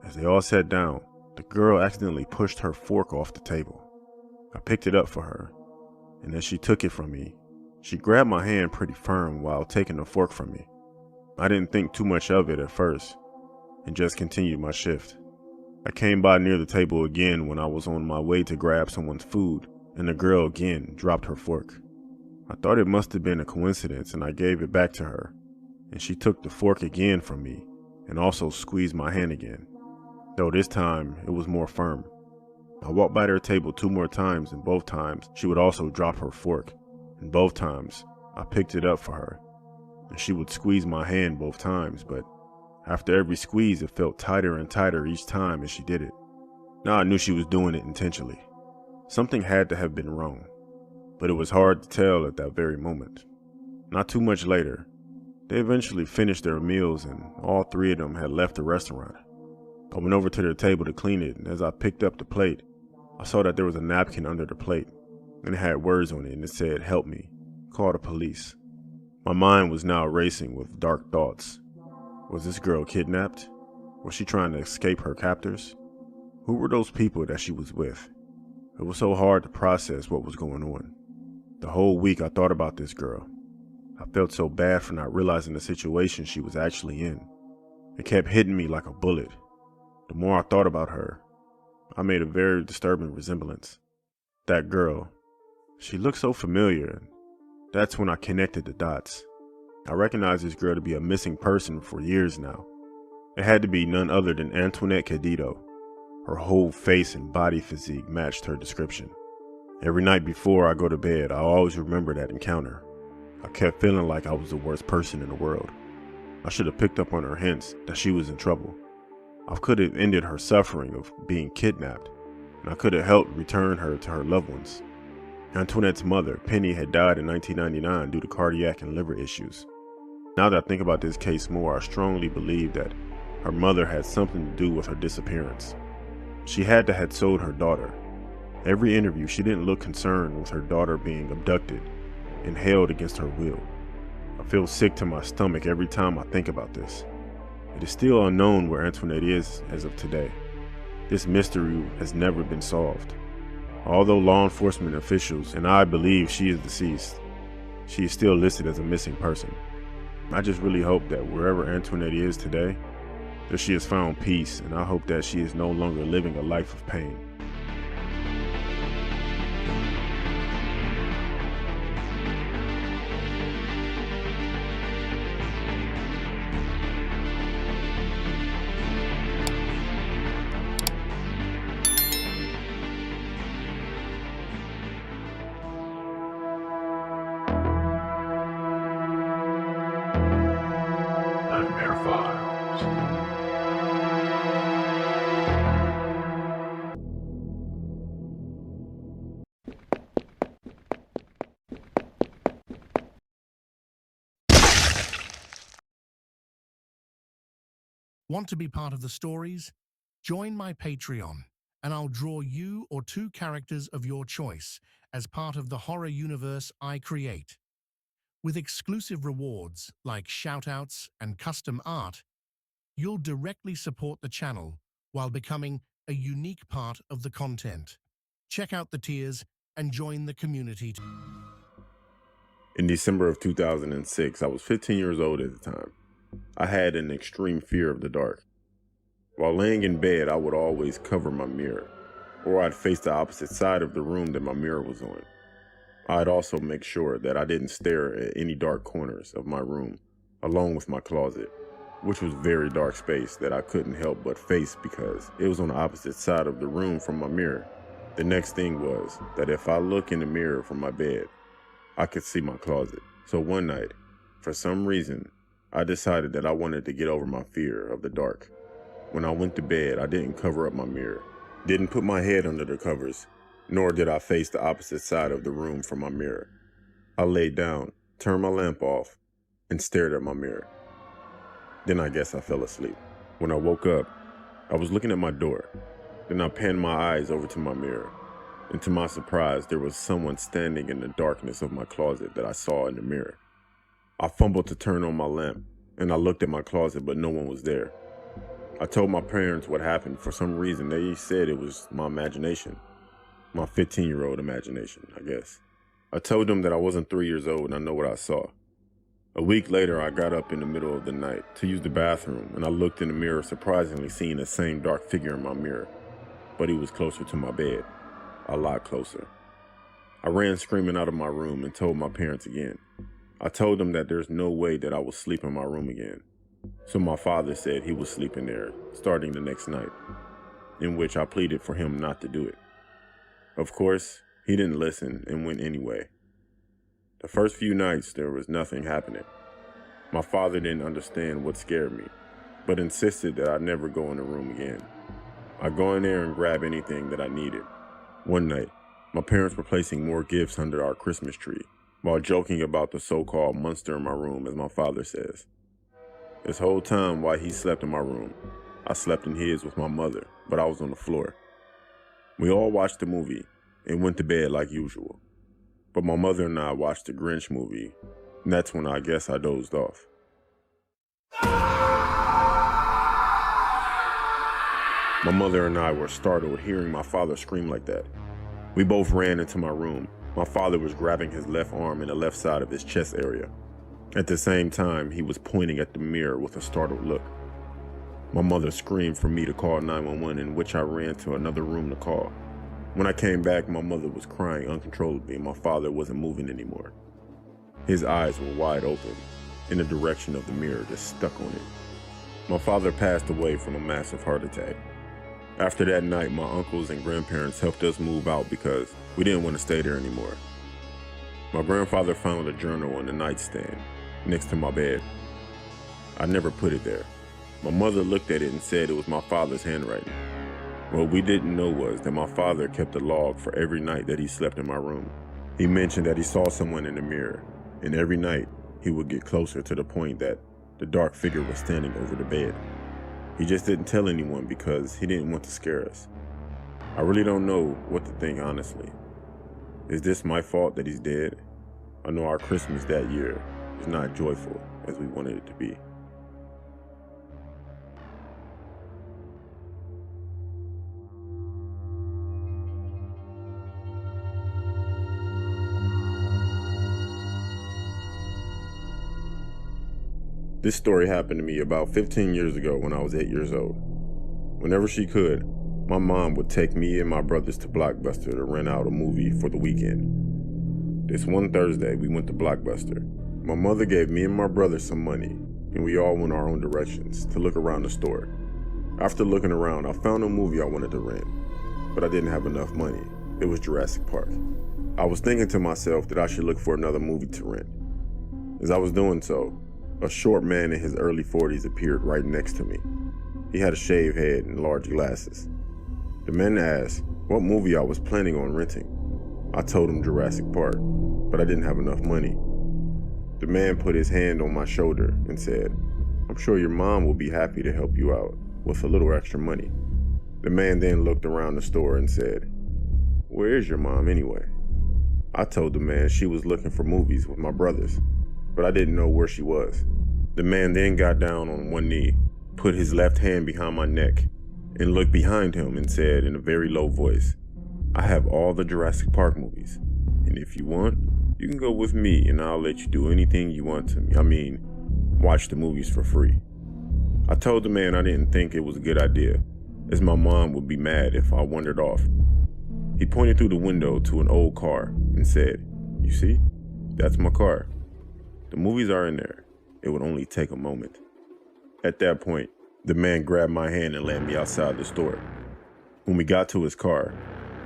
As they all sat down, the girl accidentally pushed her fork off the table. I picked it up for her, and as she took it from me, she grabbed my hand pretty firm while taking the fork from me. I didn't think too much of it at first, and just continued my shift. I came by near the table again when I was on my way to grab someone's food, and the girl again dropped her fork. I thought it must have been a coincidence, and I gave it back to her, and she took the fork again from me, and also squeezed my hand again. Though this time, it was more firm. I walked by their table 2 more times, and both times, she would also drop her fork. And both times, I picked it up for her. And she would squeeze my hand both times, but after every squeeze, it felt tighter and tighter each time as she did it. Now I knew she was doing it intentionally. Something had to have been wrong, but it was hard to tell at that very moment. Not too much later, they eventually finished their meals, and all 3 of them had left the restaurant. I went over to their table to clean it, and as I picked up the plate, I saw that there was a napkin under the plate, and it had words on it, and it said, "Help me, call the police." My mind was now racing with dark thoughts. Was this girl kidnapped? Was she trying to escape her captors? Who were those people that she was with? It was so hard to process what was going on. The whole week I thought about this girl. I felt so bad for not realizing the situation she was actually in. It kept hitting me like a bullet. The more I thought about her, I made a very disturbing resemblance. That girl, she looked so familiar. That's when I connected the dots. I recognized this girl to be a missing person for years now. It had to be none other than Antoinette Cadito. Her whole face and body physique matched her description. Every night before I go to bed, I always remember that encounter. I kept feeling like I was the worst person in the world. I should have picked up on her hints that she was in trouble. I could have ended her suffering of being kidnapped, and I could have helped return her to her loved ones. Antoinette's mother, Penny, had died in 1999 due to cardiac and liver issues. Now that I think about this case more, I strongly believe that her mother had something to do with her disappearance. She had to have sold her daughter. Every interview, she didn't look concerned with her daughter being abducted and held against her will. I feel sick to my stomach every time I think about this. It is still unknown where Antoinette is as of today. This mystery has never been solved. Although law enforcement officials and I believe she is deceased, she is still listed as a missing person. I just really hope that wherever Antoinette is today, that she has found peace, and I hope that she is no longer living a life of pain. Want to be part of the stories? Join my Patreon, and I'll draw you or two characters of your choice as part of the horror universe I create. With exclusive rewards like shoutouts and custom art, you'll directly support the channel while becoming a unique part of the content. Check out the tiers and join the community. In December of 2006, I was 15 years old at the time. I had an extreme fear of the dark. While laying in bed, I would always cover my mirror, or I'd face the opposite side of the room that my mirror was on. I'd also make sure that I didn't stare at any dark corners of my room, along with my closet, which was a very dark space that I couldn't help but face because it was on the opposite side of the room from my mirror. The next thing was that if I look in the mirror from my bed, I could see my closet. So one night, for some reason, I decided that I wanted to get over my fear of the dark. When I went to bed, I didn't cover up my mirror, didn't put my head under the covers, nor did I face the opposite side of the room from my mirror. I laid down, turned my lamp off, and stared at my mirror. Then I guess I fell asleep. When I woke up, I was looking at my door. Then I panned my eyes over to my mirror, and to my surprise, there was someone standing in the darkness of my closet that I saw in the mirror. I fumbled to turn on my lamp, and I looked at my closet, but no one was there. I told my parents what happened. For some reason, they said it was my imagination. My 15-year-old imagination, I guess. I told them that I wasn't 3 years old and I know what I saw. A week later, I got up in the middle of the night to use the bathroom, and I looked in the mirror, surprisingly seeing the same dark figure in my mirror, but he was closer to my bed, a lot closer. I ran screaming out of my room and told my parents again. I told them that there's no way that I would sleep in my room again. So my father said he was sleeping there starting the next night, in which I pleaded for him not to do it. Of course, he didn't listen and went anyway. The first few nights, there was nothing happening. My father didn't understand what scared me, but insisted that I never go in the room again. I'd go in there and grab anything that I needed. One night, my parents were placing more gifts under our Christmas tree, while joking about the so-called monster in my room, as my father says. This whole time while he slept in my room, I slept in his with my mother, but I was on the floor. We all watched the movie and went to bed like usual. But my mother and I watched the Grinch movie, and that's when I guess I dozed off. My mother and I were startled hearing my father scream like that. We both ran into my room. My father was grabbing his left arm and the left side of his chest area. At the same time, he was pointing at the mirror with a startled look. My mother screamed for me to call 911, in which I ran to another room to call. When I came back, my mother was crying uncontrollably and my father wasn't moving anymore. His eyes were wide open, in the direction of the mirror, just stuck on it. My father passed away from a massive heart attack. After that night, my uncles and grandparents helped us move out because we didn't want to stay there anymore. My grandfather found a journal on the nightstand next to my bed. I never put it there. My mother looked at it and said it was my father's handwriting. What we didn't know was that my father kept a log for every night that he slept in my room. He mentioned that he saw someone in the mirror, and every night he would get closer to the point that the dark figure was standing over the bed. He just didn't tell anyone because he didn't want to scare us. I really don't know what to think, honestly. Is this my fault that he's dead? I know our Christmas that year was not joyful as we wanted it to be. This story happened to me about 15 years ago when I was 8 years old. Whenever she could, my mom would take me and my brothers to Blockbuster to rent out a movie for the weekend. This one Thursday, we went to Blockbuster. My mother gave me and my brother some money, and we all went our own directions to look around the store. After looking around, I found a movie I wanted to rent, but I didn't have enough money. It was Jurassic Park. I was thinking to myself that I should look for another movie to rent. As I was doing so, A short man in his early 40s appeared right next to me. He had a shaved head and large glasses. The man asked what movie I was planning on renting. I told him Jurassic Park, but I didn't have enough money. The man put his hand on my shoulder and said, "I'm sure your mom will be happy to help you out with a little extra money." The man then looked around the store and said, "Where is your mom anyway?" I told the man she was looking for movies with my brothers, but I didn't know where she was. The man then got down on one knee, put his left hand behind my neck, and looked behind him and said in a very low voice, "I have all the Jurassic Park movies, and if you want, you can go with me and I'll let you do anything you want to me. Watch the movies for free." I told the man I didn't think it was a good idea, as my mom would be mad if I wandered off. He pointed through the window to an old car and said, "You see, that's my car. The movies are in there. It would only take a moment." At that point, the man grabbed my hand and led me outside the store. When we got to his car,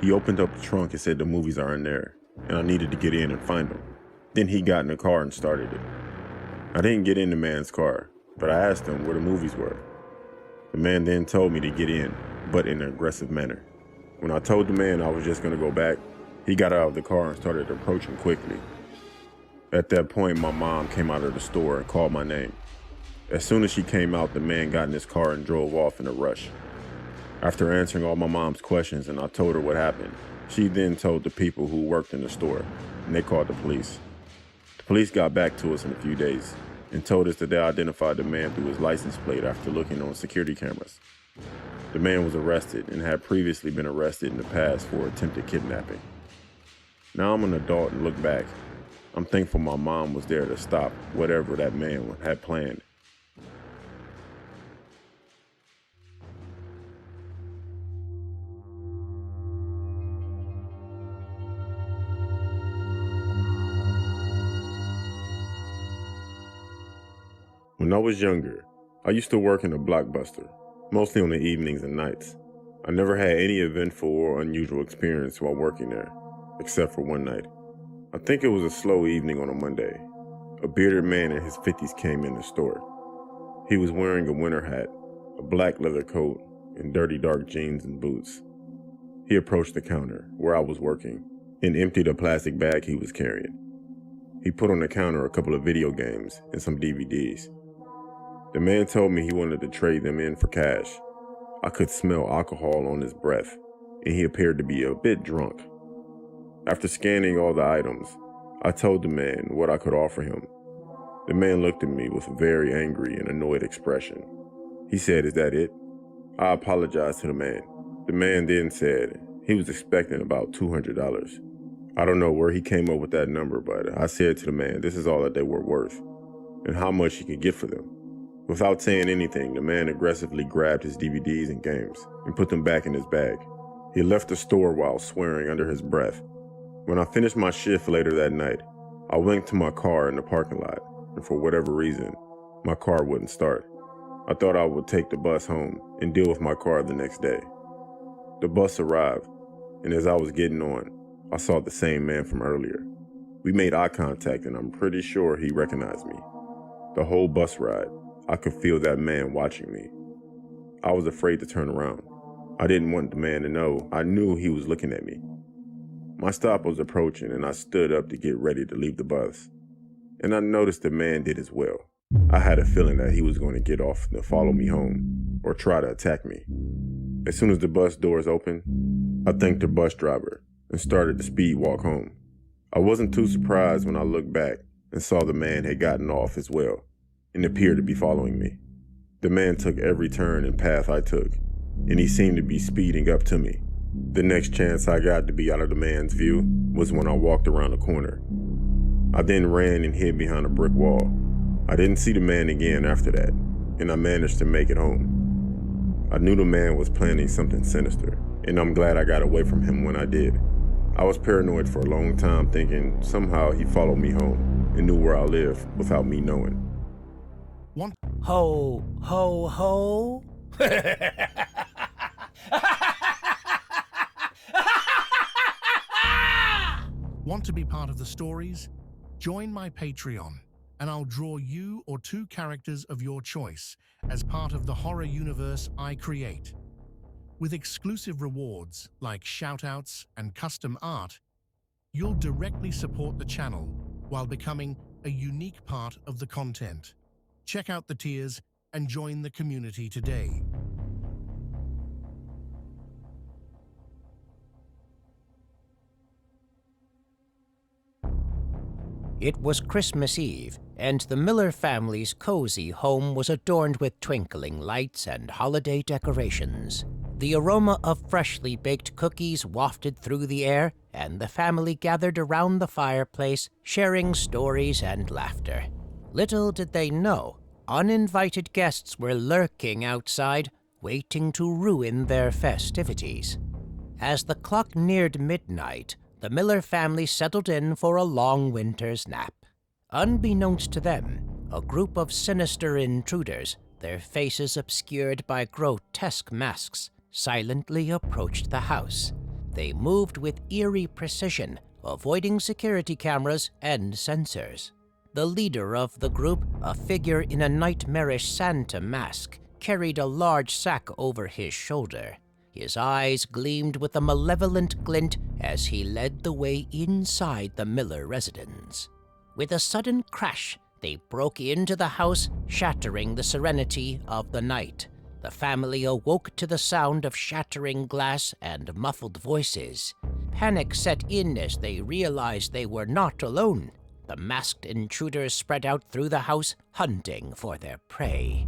he opened up the trunk and said the movies are in there, and I needed to get in and find them. Then he got in the car and started it. I didn't get in the man's car, but I asked him where the movies were. The man then told me to get in, but in an aggressive manner. When I told the man I was just going to go back, he got out of the car and started approaching quickly. At that point, my mom came out of the store and called my name. As soon as she came out, the man got in his car and drove off in a rush. After answering all my mom's questions and I told her what happened, she then told the people who worked in the store, and they called the police. The police got back to us in a few days and told us that they identified the man through his license plate after looking on security cameras. The man was arrested and had previously been arrested in the past for attempted kidnapping. Now I'm an adult and look back. I'm thankful my mom was there to stop whatever that man had planned. When I was younger, I used to work in a Blockbuster, mostly on the evenings and nights. I never had any eventful or unusual experience while working there, except for one night. I think it was a slow evening on a Monday. A bearded man in his 50s came in the store. He was wearing a winter hat, a black leather coat, and dirty dark jeans and boots. He approached the counter, where I was working, and emptied a plastic bag he was carrying. He put on the counter a couple of video games and some DVDs. The man told me he wanted to trade them in for cash. I could smell alcohol on his breath, and he appeared to be a bit drunk. After scanning all the items, I told the man what I could offer him. The man looked at me with a very angry and annoyed expression. He said, "Is that it?" I apologized to the man. The man then said he was expecting about $200. I don't know where he came up with that number, but I said to the man this is all that they were worth, and how much he could get for them. Without saying anything, the man aggressively grabbed his DVDs and games and put them back in his bag. He left the store while swearing under his breath. When I finished my shift later that night, I went to my car in the parking lot, and for whatever reason, my car wouldn't start. I thought I would take the bus home and deal with my car the next day. The bus arrived, and as I was getting on, I saw the same man from earlier. We made eye contact, and I'm pretty sure he recognized me. The whole bus ride, I could feel that man watching me. I was afraid to turn around. I didn't want the man to know I knew he was looking at me. My stop was approaching, and I stood up to get ready to leave the bus. And I noticed the man did as well. I had a feeling that he was going to get off to follow me home, or try to attack me. As soon as the bus doors opened, I thanked the bus driver and started the speed walk home. I wasn't too surprised when I looked back and saw the man had gotten off as well, and appeared to be following me. The man took every turn and path I took, and he seemed to be speeding up to me. The next chance I got to be out of the man's view was when I walked around the corner. I then ran and hid behind a brick wall. I didn't see the man again after that, and I managed to make it home. I knew the man was planning something sinister, and I'm glad I got away from him when I did. I was paranoid for a long time, thinking somehow he followed me home and knew where I lived without me knowing. Ho, ho, ho. Want to be part of the stories? Join my Patreon, and I'll draw you or two characters of your choice as part of the horror universe I create. With exclusive rewards like shoutouts and custom art, you'll directly support the channel while becoming a unique part of the content. Check out the tiers and join the community today. It was Christmas Eve, and the Miller family's cozy home was adorned with twinkling lights and holiday decorations. The aroma of freshly baked cookies wafted through the air, and the family gathered around the fireplace, sharing stories and laughter. Little did they know, uninvited guests were lurking outside, waiting to ruin their festivities. As the clock neared midnight, the Miller family settled in for a long winter's nap. Unbeknownst to them, a group of sinister intruders, their faces obscured by grotesque masks, silently approached the house. They moved with eerie precision, avoiding security cameras and sensors. The leader of the group, a figure in a nightmarish Santa mask, carried a large sack over his shoulder. His eyes gleamed with a malevolent glint as he led the way inside the Miller residence. With a sudden crash, they broke into the house, shattering the serenity of the night. The family awoke to the sound of shattering glass and muffled voices. Panic set in as they realized they were not alone. The masked intruders spread out through the house, hunting for their prey.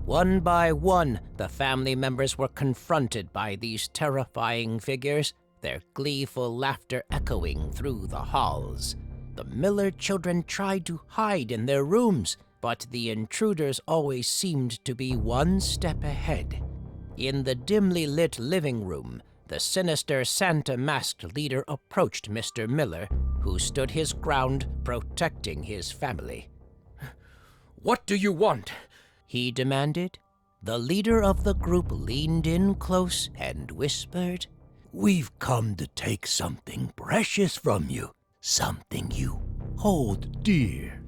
One by one, the family members were confronted by these terrifying figures, their gleeful laughter echoing through the halls. The Miller children tried to hide in their rooms, but the intruders always seemed to be one step ahead. In the dimly lit living room, the sinister Santa-masked leader approached Mr. Miller, who stood his ground, protecting his family. "What do you want?" he demanded. The leader of the group leaned in close and whispered, "We've come to take something precious from you, something you hold dear."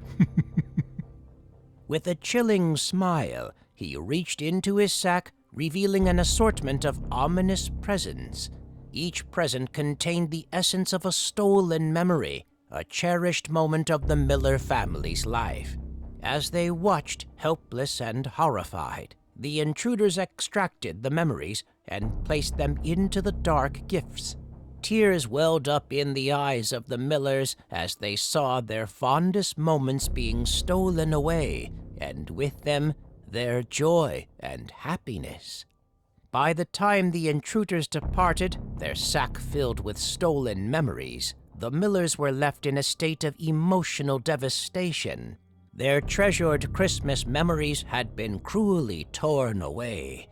With a chilling smile, he reached into his sack, revealing an assortment of ominous presents. Each present contained the essence of a stolen memory, a cherished moment of the Miller family's life. As they watched, helpless and horrified, the intruders extracted the memories and placed them into the dark gifts. Tears welled up in the eyes of the Millers as they saw their fondest moments being stolen away, and with them, their joy and happiness. By the time the intruders departed, their sack filled with stolen memories, the Millers were left in a state of emotional devastation. Their treasured Christmas memories had been cruelly torn away,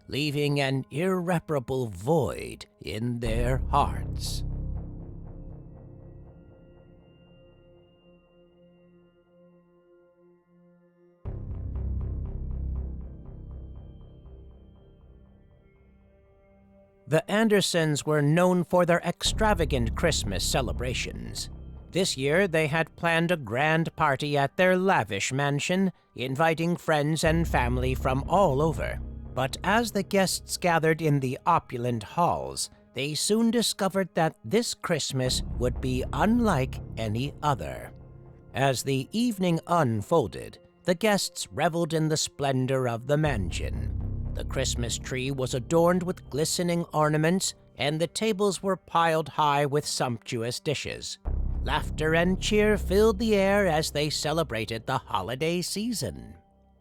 leaving an irreparable void in their hearts. The Andersons were known for their extravagant Christmas celebrations. This year, they had planned a grand party at their lavish mansion, inviting friends and family from all over. But as the guests gathered in the opulent halls, they soon discovered that this Christmas would be unlike any other. As the evening unfolded, the guests reveled in the splendor of the mansion. The Christmas tree was adorned with glistening ornaments, and the tables were piled high with sumptuous dishes. Laughter and cheer filled the air as they celebrated the holiday season.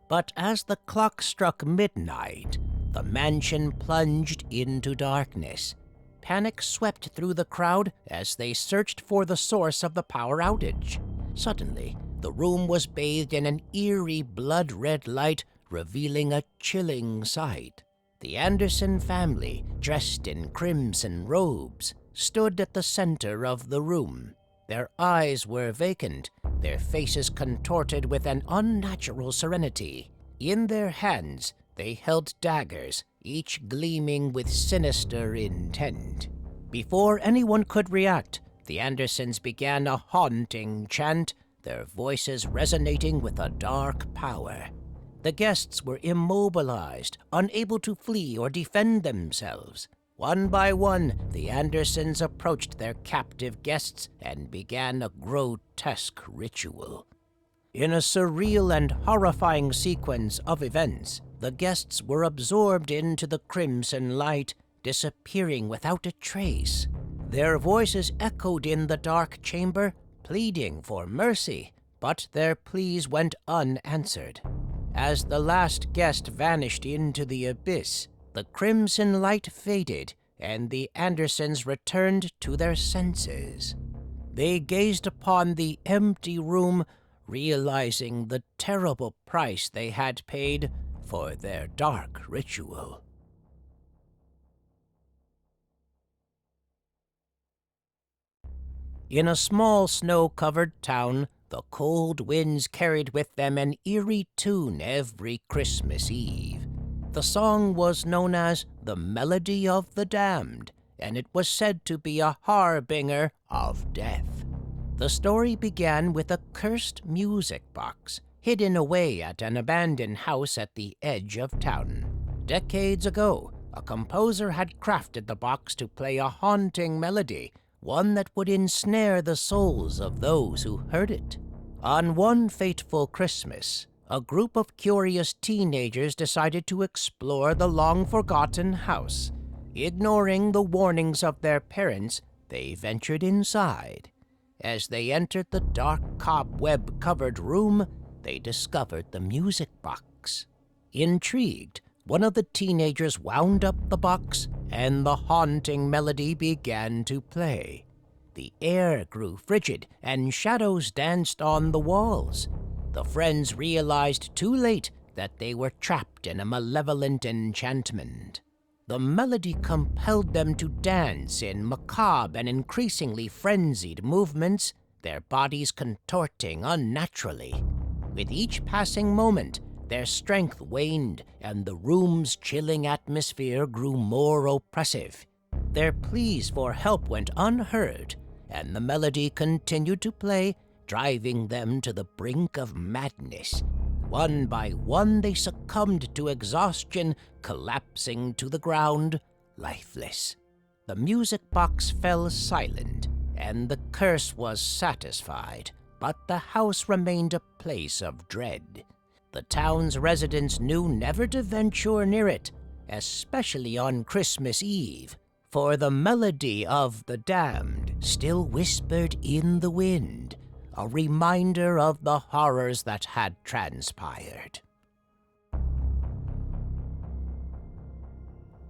But as the clock struck midnight, the mansion plunged into darkness. Panic swept through the crowd as they searched for the source of the power outage. Suddenly, the room was bathed in an eerie blood-red light, revealing a chilling sight. The Anderson family, dressed in crimson robes, stood at the center of the room. Their eyes were vacant, their faces contorted with an unnatural serenity. In their hands, they held daggers, each gleaming with sinister intent. Before anyone could react, the Andersons began a haunting chant, their voices resonating with a dark power. The guests were immobilized, unable to flee or defend themselves. One by one, the Andersons approached their captive guests and began a grotesque ritual. In a surreal and horrifying sequence of events, the guests were absorbed into the crimson light, disappearing without a trace. Their voices echoed in the dark chamber, pleading for mercy, but their pleas went unanswered. As the last guest vanished into the abyss, the crimson light faded, and the Andersons returned to their senses. They gazed upon the empty room, realizing the terrible price they had paid for their dark ritual. In a small snow-covered town, the cold winds carried with them an eerie tune every Christmas Eve. The song was known as the Melody of the Damned, and it was said to be a harbinger of death. The story began with a cursed music box, hidden away at an abandoned house at the edge of town. Decades ago, a composer had crafted the box to play a haunting melody, one that would ensnare the souls of those who heard it. On one fateful Christmas, a group of curious teenagers decided to explore the long-forgotten house. Ignoring the warnings of their parents, they ventured inside. As they entered the dark cobweb-covered room, they discovered the music box. Intrigued, one of the teenagers wound up the box, and the haunting melody began to play. The air grew frigid, and shadows danced on the walls. The friends realized too late that they were trapped in a malevolent enchantment. The melody compelled them to dance in macabre and increasingly frenzied movements, their bodies contorting unnaturally. With each passing moment, their strength waned, and the room's chilling atmosphere grew more oppressive. Their pleas for help went unheard, and the melody continued to play, driving them to the brink of madness. One by one, they succumbed to exhaustion, collapsing to the ground, lifeless. The music box fell silent, and the curse was satisfied, but the house remained a place of dread. The town's residents knew never to venture near it, especially on Christmas Eve, for the melody of the damned still whispered in the wind, a reminder of the horrors that had transpired.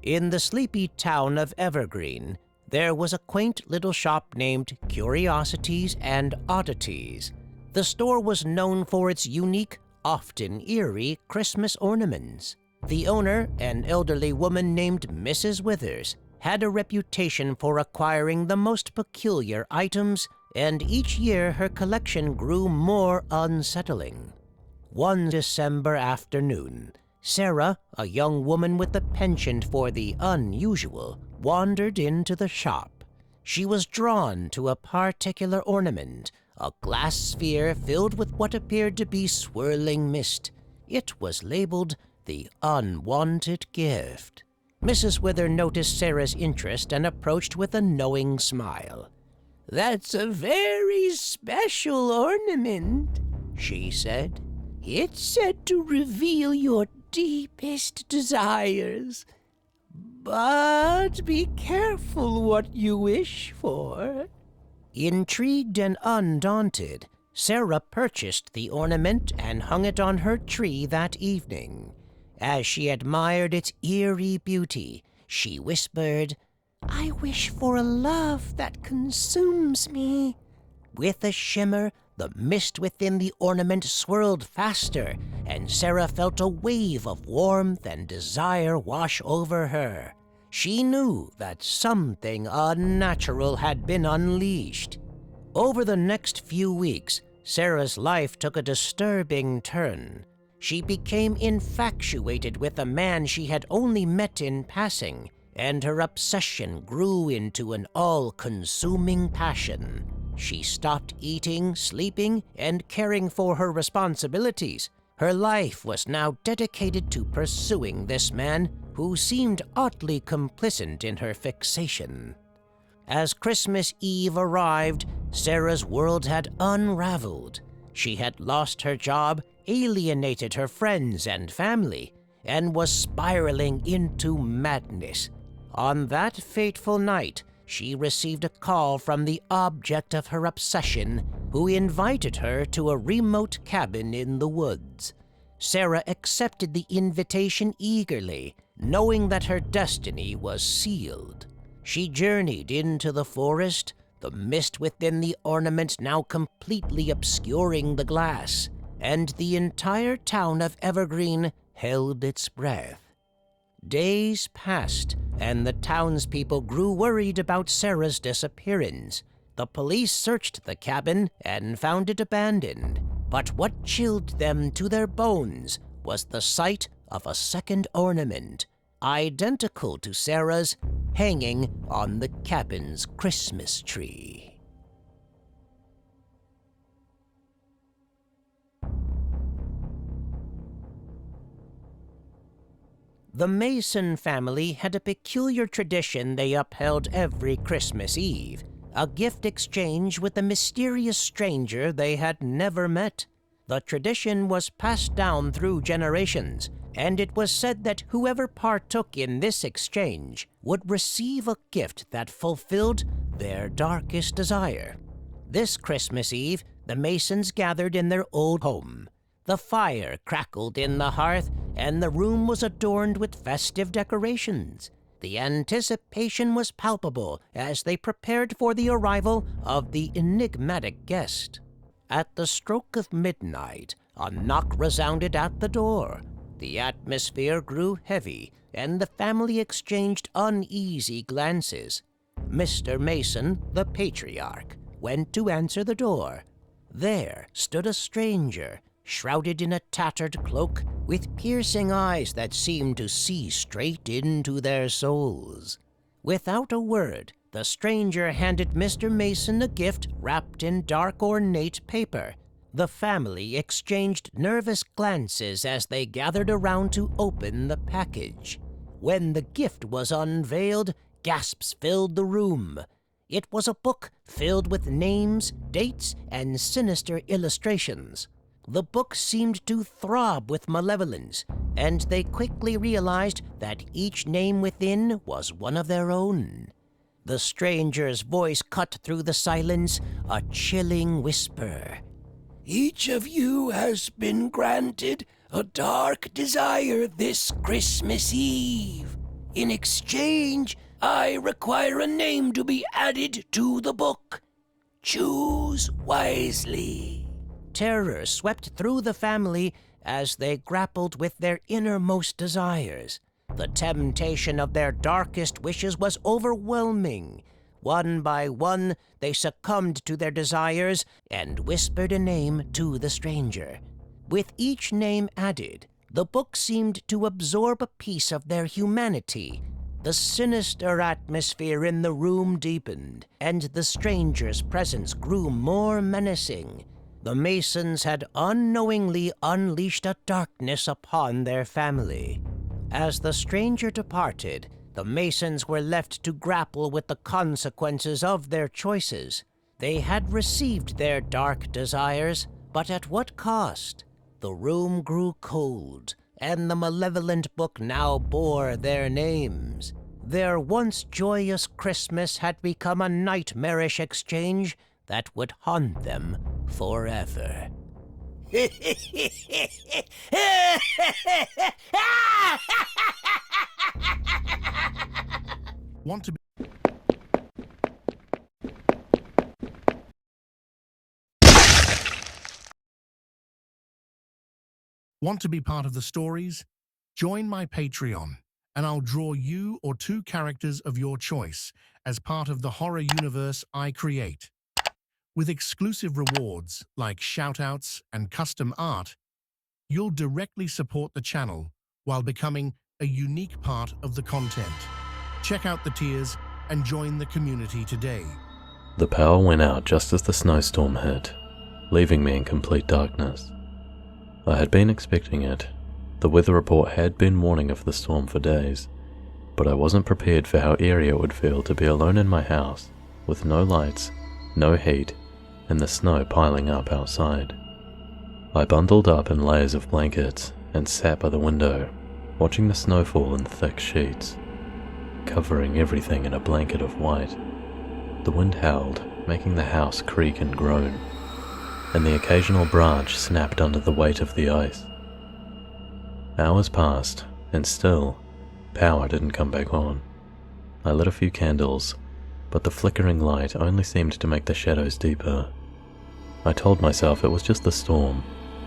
In the sleepy town of Evergreen, there was a quaint little shop named Curiosities and Oddities. The store was known for its unique, often eerie, Christmas ornaments. The owner, an elderly woman named Mrs. Withers, had a reputation for acquiring the most peculiar items, and each year her collection grew more unsettling. One December afternoon, Sarah, a young woman with a penchant for the unusual, wandered into the shop. She was drawn to a particular ornament, a glass sphere filled with what appeared to be swirling mist. It was labeled the Unwanted Gift. Mrs. Wither noticed Sarah's interest and approached with a knowing smile. "That's a very special ornament," she said. "It's said to reveal your deepest desires. But be careful what you wish for." Intrigued and undaunted, Sarah purchased the ornament and hung it on her tree that evening. As she admired its eerie beauty, she whispered, "I wish for a love that consumes me." With a shimmer, the mist within the ornament swirled faster, and Sarah felt a wave of warmth and desire wash over her. She knew that something unnatural had been unleashed. Over the next few weeks, Sarah's life took a disturbing turn. She became infatuated with a man she had only met in passing, and her obsession grew into an all-consuming passion. She stopped eating, sleeping, and caring for her responsibilities. Her life was now dedicated to pursuing this man who seemed oddly complicit in her fixation. As Christmas Eve arrived, Sarah's world had unraveled. She had lost her job, alienated her friends and family, and was spiraling into madness. On that fateful night, she received a call from the object of her obsession, who invited her to a remote cabin in the woods. Sarah accepted the invitation eagerly, knowing that her destiny was sealed. She journeyed into the forest, the mist within the ornament now completely obscuring the glass, and the entire town of Evergreen held its breath. Days passed, and the townspeople grew worried about Sarah's disappearance. The police searched the cabin and found it abandoned, but what chilled them to their bones was the sight of a second ornament, identical to Sarah's, hanging on the cabin's Christmas tree. The Mason family had a peculiar tradition they upheld every Christmas Eve, a gift exchange with a mysterious stranger they had never met. The tradition was passed down through generations, and it was said that whoever partook in this exchange would receive a gift that fulfilled their darkest desire. This Christmas Eve, the Masons gathered in their old home. The fire crackled in the hearth, and the room was adorned with festive decorations. The anticipation was palpable as they prepared for the arrival of the enigmatic guest. At the stroke of midnight, a knock resounded at the door. The atmosphere grew heavy, and the family exchanged uneasy glances. Mr. Mason, the patriarch, went to answer the door. There stood a stranger, shrouded in a tattered cloak, with piercing eyes that seemed to see straight into their souls. Without a word, the stranger handed Mr. Mason a gift wrapped in dark ornate paper. The family exchanged nervous glances as they gathered around to open the package. When the gift was unveiled, gasps filled the room. It was a book filled with names, dates, and sinister illustrations. The book seemed to throb with malevolence, and they quickly realized that each name within was one of their own. The stranger's voice cut through the silence, a chilling whisper. "Each of you has been granted a dark desire this Christmas Eve. In exchange, I require a name to be added to the book. Choose wisely." Terror swept through the family as they grappled with their innermost desires. The temptation of their darkest wishes was overwhelming. One by one, they succumbed to their desires and whispered a name to the stranger. With each name added, the book seemed to absorb a piece of their humanity. The sinister atmosphere in the room deepened, and the stranger's presence grew more menacing. The Masons had unknowingly unleashed a darkness upon their family. As the stranger departed, the Masons were left to grapple with the consequences of their choices. They had received their dark desires, but at what cost? The room grew cold, and the malevolent book now bore their names. Their once joyous Christmas had become a nightmarish exchange that would haunt them forever. Want to be part of the stories? Join my Patreon, and I'll draw you or two characters of your choice as part of the horror universe I create. With exclusive rewards like shoutouts and custom art, you'll directly support the channel while becoming a unique part of the content. Check out the tiers and join the community today. The power went out just as the snowstorm hit, leaving me in complete darkness. I had been expecting it. The weather report had been warning of the storm for days, but I wasn't prepared for how eerie it would feel to be alone in my house, with no lights, no heat, and the snow piling up outside. I bundled up in layers of blankets and sat by the window, watching the snow fall in thick sheets, covering everything in a blanket of white. The wind howled, making the house creak and groan, and the occasional branch snapped under the weight of the ice. Hours passed, and still, power didn't come back on. I lit a few candles, but the flickering light only seemed to make the shadows deeper. I told myself it was just the storm,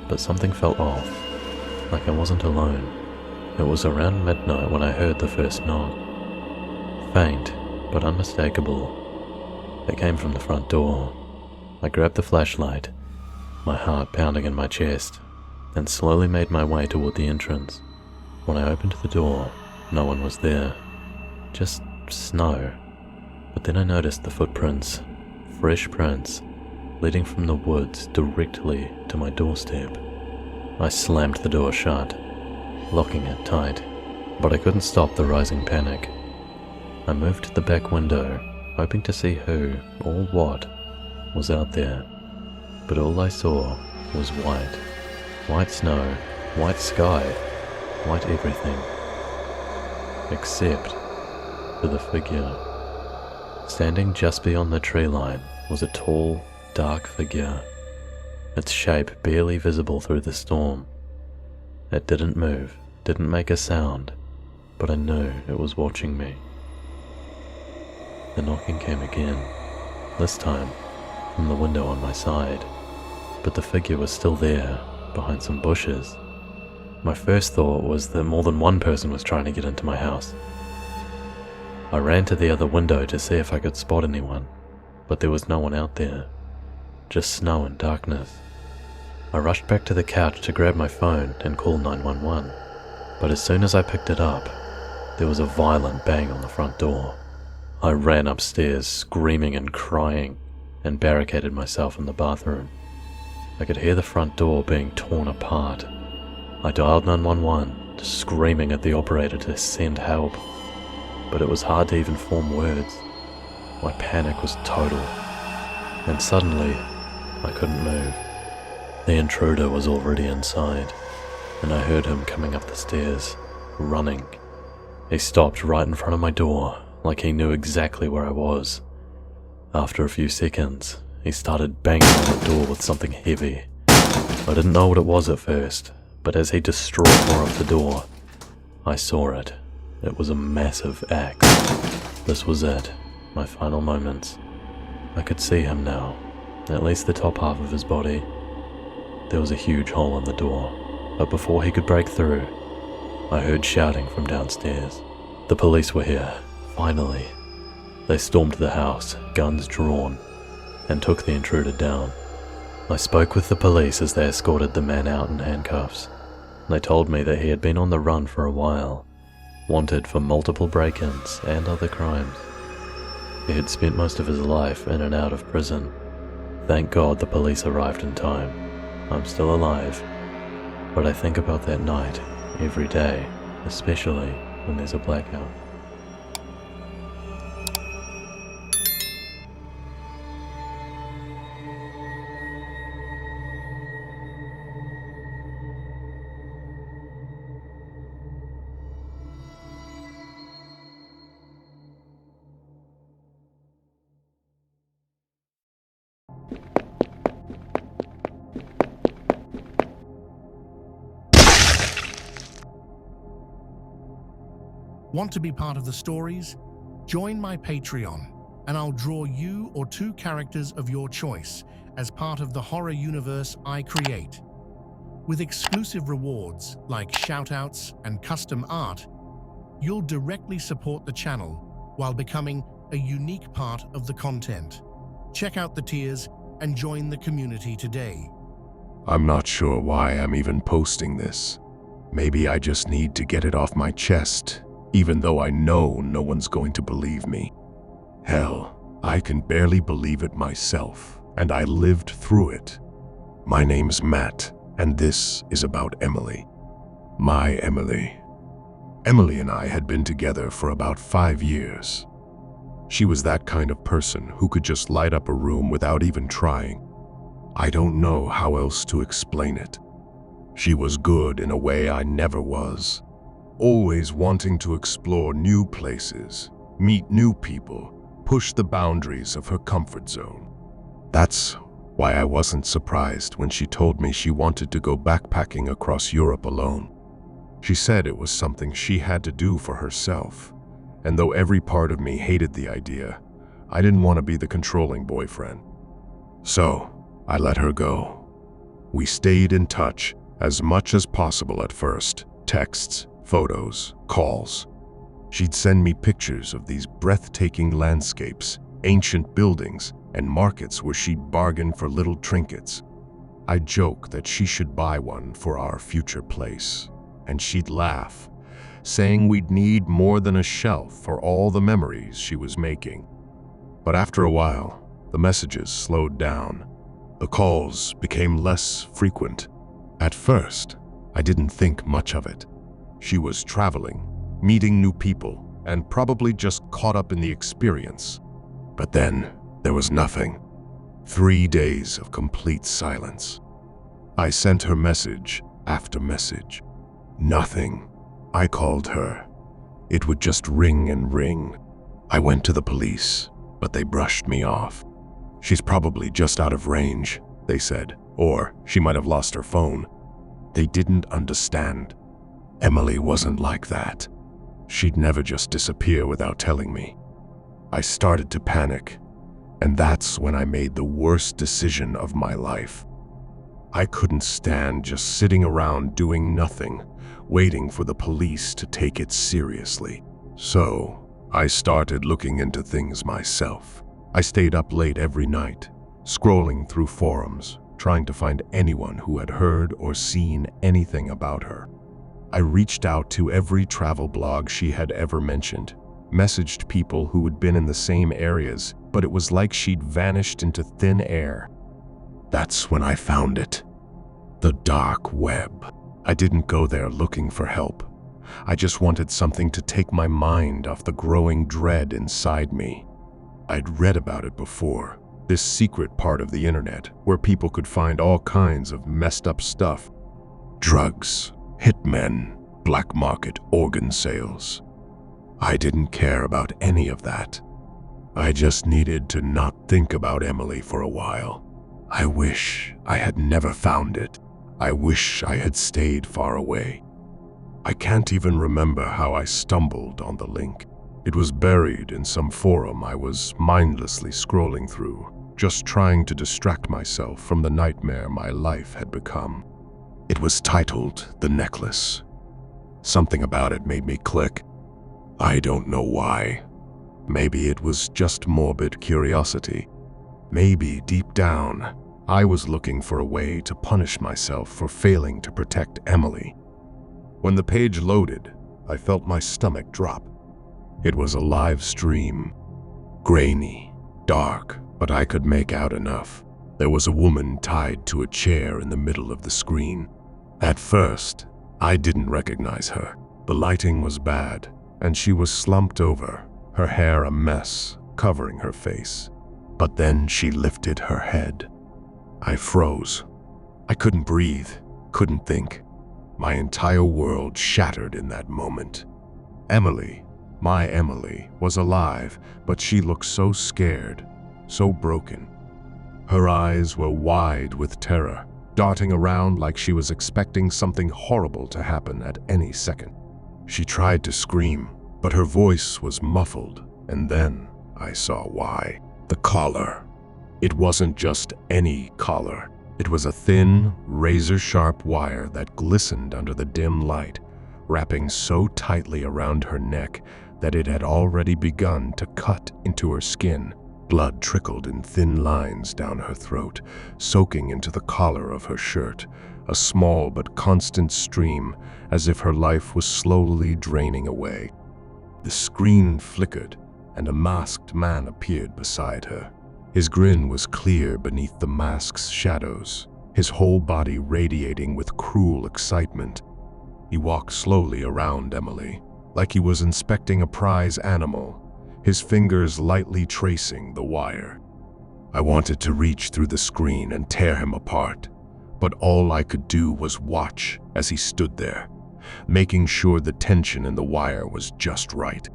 but something felt off, like I wasn't alone. It was around midnight when I heard the first knock. Faint, but unmistakable. It came from the front door. I grabbed the flashlight, my heart pounding in my chest, and slowly made my way toward the entrance. When I opened the door, no one was there. Just snow. But then I noticed the footprints, fresh prints, leading from the woods directly to my doorstep. I slammed the door shut, locking it tight, but I couldn't stop the rising panic. I moved to the back window, hoping to see who, or what, was out there, but all I saw was white. White snow, white sky, white everything. Except for the figure. Standing just beyond the tree line was a tall, dark figure, its shape barely visible through the storm. It didn't move, didn't make a sound, but I knew it was watching me. The knocking came again, this time from the window on my side, but the figure was still there, behind some bushes. My first thought was that more than one person was trying to get into my house. I ran to the other window to see if I could spot anyone, but there was no one out there, just snow and darkness. I rushed back to the couch to grab my phone and call 911, but as soon as I picked it up, there was a violent bang on the front door. I ran upstairs, screaming and crying, and barricaded myself in the bathroom. I could hear the front door being torn apart. I dialed 911, screaming at the operator to send help, but it was hard to even form words. My panic was total, and suddenly, I couldn't move. The intruder was already inside, and I heard him coming up the stairs, running. He stopped right in front of my door, like he knew exactly where I was. After a few seconds, he started banging on the door with something heavy. I didn't know what it was at first, but as he destroyed more of the door, I saw it. It was a massive axe. This was it, my final moments. I could see him now, at least the top half of his body. There was a huge hole in the door, but before he could break through, I heard shouting from downstairs. The police were here, finally. They stormed the house, guns drawn, and took the intruder down. I spoke with the police as they escorted the man out in handcuffs. They told me that he had been on the run for a while, wanted for multiple break-ins and other crimes. He had spent most of his life in and out of prison. Thank God the police arrived in time. I'm still alive, but I think about that night every day, especially when there's a blackout. Want to be part of the stories? Join my Patreon, and I'll draw you or two characters of your choice as part of the horror universe I create. With exclusive rewards like shoutouts and custom art, you'll directly support the channel while becoming a unique part of the content. Check out the tiers and join the community today. I'm not sure why I'm even posting this. Maybe I just need to get it off my chest, even though I know no one's going to believe me. Hell, I can barely believe it myself, and I lived through it. My name's Matt, and this is about Emily. My Emily. Emily and I had been together for about 5 years. She was that kind of person who could just light up a room without even trying. I don't know how else to explain it. She was good in a way I never was. Always wanting to explore new places, meet new people, push the boundaries of her comfort zone. That's why I wasn't surprised when she told me she wanted to go backpacking across Europe alone. She said it was something she had to do for herself, and though every part of me hated the idea, I didn't want to be the controlling boyfriend. So, I let her go. We stayed in touch as much as possible at first, texts, photos, calls. She'd send me pictures of these breathtaking landscapes, ancient buildings, and markets where she'd bargain for little trinkets. I'd joke that she should buy one for our future place, and she'd laugh, saying we'd need more than a shelf for all the memories she was making. But after a while, the messages slowed down. The calls became less frequent. At first, I didn't think much of it. She was traveling, meeting new people, and probably just caught up in the experience. But then, there was nothing. 3 days of complete silence. I sent her message after message. Nothing. I called her. It would just ring and ring. I went to the police, but they brushed me off. She's probably just out of range, they said, or she might have lost her phone. They didn't understand. Emily wasn't like that. She'd never just disappear without telling me. I started to panic, and that's when I made the worst decision of my life. I couldn't stand just sitting around doing nothing, waiting for the police to take it seriously. So, I started looking into things myself. I stayed up late every night, scrolling through forums, trying to find anyone who had heard or seen anything about her. I reached out to every travel blog she had ever mentioned, messaged people who had been in the same areas, but it was like she'd vanished into thin air. That's when I found it. The dark web. I didn't go there looking for help. I just wanted something to take my mind off the growing dread inside me. I'd read about it before, this secret part of the internet where people could find all kinds of messed up stuff. Drugs, hitmen, black market organ sales. I didn't care about any of that. I just needed to not think about Emily for a while. I wish I had never found it. I wish I had stayed far away. I can't even remember how I stumbled on the link. It was buried in some forum I was mindlessly scrolling through, just trying to distract myself from the nightmare my life had become. It was titled The Necklace. Something about it made me click. I don't know why. Maybe it was just morbid curiosity. Maybe deep down, I was looking for a way to punish myself for failing to protect Emily. When the page loaded, I felt my stomach drop. It was a live stream. Grainy, dark, but I could make out enough. There was a woman tied to a chair in the middle of the screen. At first, I didn't recognize her. The lighting was bad, and she was slumped over, her hair a mess, covering her face. But then she lifted her head. I froze. I couldn't breathe, couldn't think. My entire world shattered in that moment. Emily, my Emily, was alive, but she looked so scared, so broken. Her eyes were wide with terror, darting around like she was expecting something horrible to happen at any second. She tried to scream, but her voice was muffled, and then I saw why. The collar. It wasn't just any collar. It was a thin, razor-sharp wire that glistened under the dim light, wrapping so tightly around her neck that it had already begun to cut into her skin. Blood trickled in thin lines down her throat, soaking into the collar of her shirt, a small but constant stream, as if her life was slowly draining away. The screen flickered, and a masked man appeared beside her. His grin was clear beneath the mask's shadows, his whole body radiating with cruel excitement. He walked slowly around Emily, like he was inspecting a prize animal, his fingers lightly tracing the wire. I wanted to reach through the screen and tear him apart, but all I could do was watch as he stood there, making sure the tension in the wire was just right.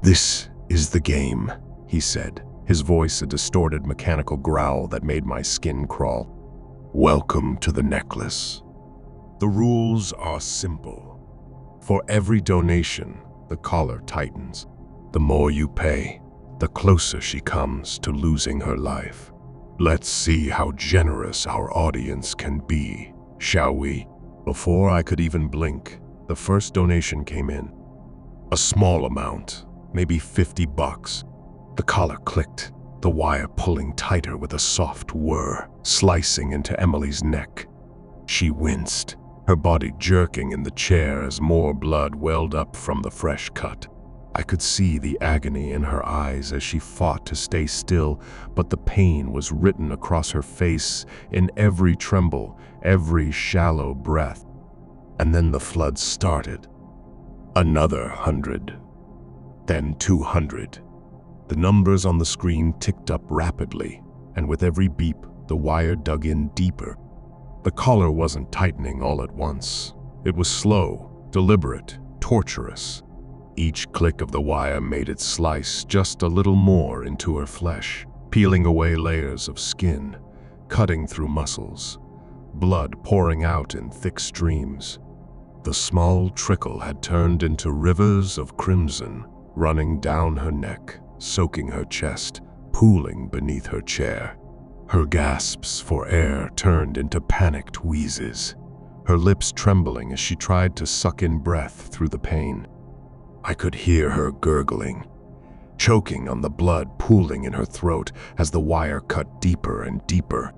"This is the game," he said, his voice a distorted mechanical growl that made my skin crawl. "Welcome to the necklace. The rules are simple. For every donation, the collar tightens. The more you pay, the closer she comes to losing her life. Let's see how generous our audience can be, shall we?" Before I could even blink, the first donation came in. A small amount, maybe $50. The collar clicked, the wire pulling tighter with a soft whir, slicing into Emily's neck. She winced, her body jerking in the chair as more blood welled up from the fresh cut. I could see the agony in her eyes as she fought to stay still, but the pain was written across her face in every tremble, every shallow breath. And then the flood started. Another 100. Then 200. The numbers on the screen ticked up rapidly, and with every beep, the wire dug in deeper. The collar wasn't tightening all at once. It was slow, deliberate, torturous. Each click of the wire made it slice just a little more into her flesh, peeling away layers of skin, cutting through muscles, blood pouring out in thick streams. The small trickle had turned into rivers of crimson, running down her neck, soaking her chest, pooling beneath her chair. Her gasps for air turned into panicked wheezes, her lips trembling as she tried to suck in breath through the pain. I could hear her gurgling, choking on the blood pooling in her throat as the wire cut deeper and deeper.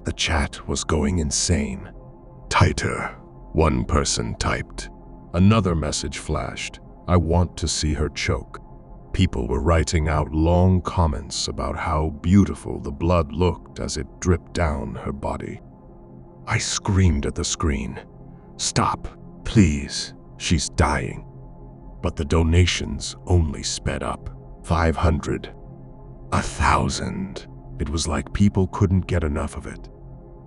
The chat was going insane. "Tighter," one person typed. Another message flashed. "I want to see her choke." People were writing out long comments about how beautiful the blood looked as it dripped down her body. I screamed at the screen, "Stop, please, she's dying." But the donations only sped up. 500. 1,000. It was like people couldn't get enough of it.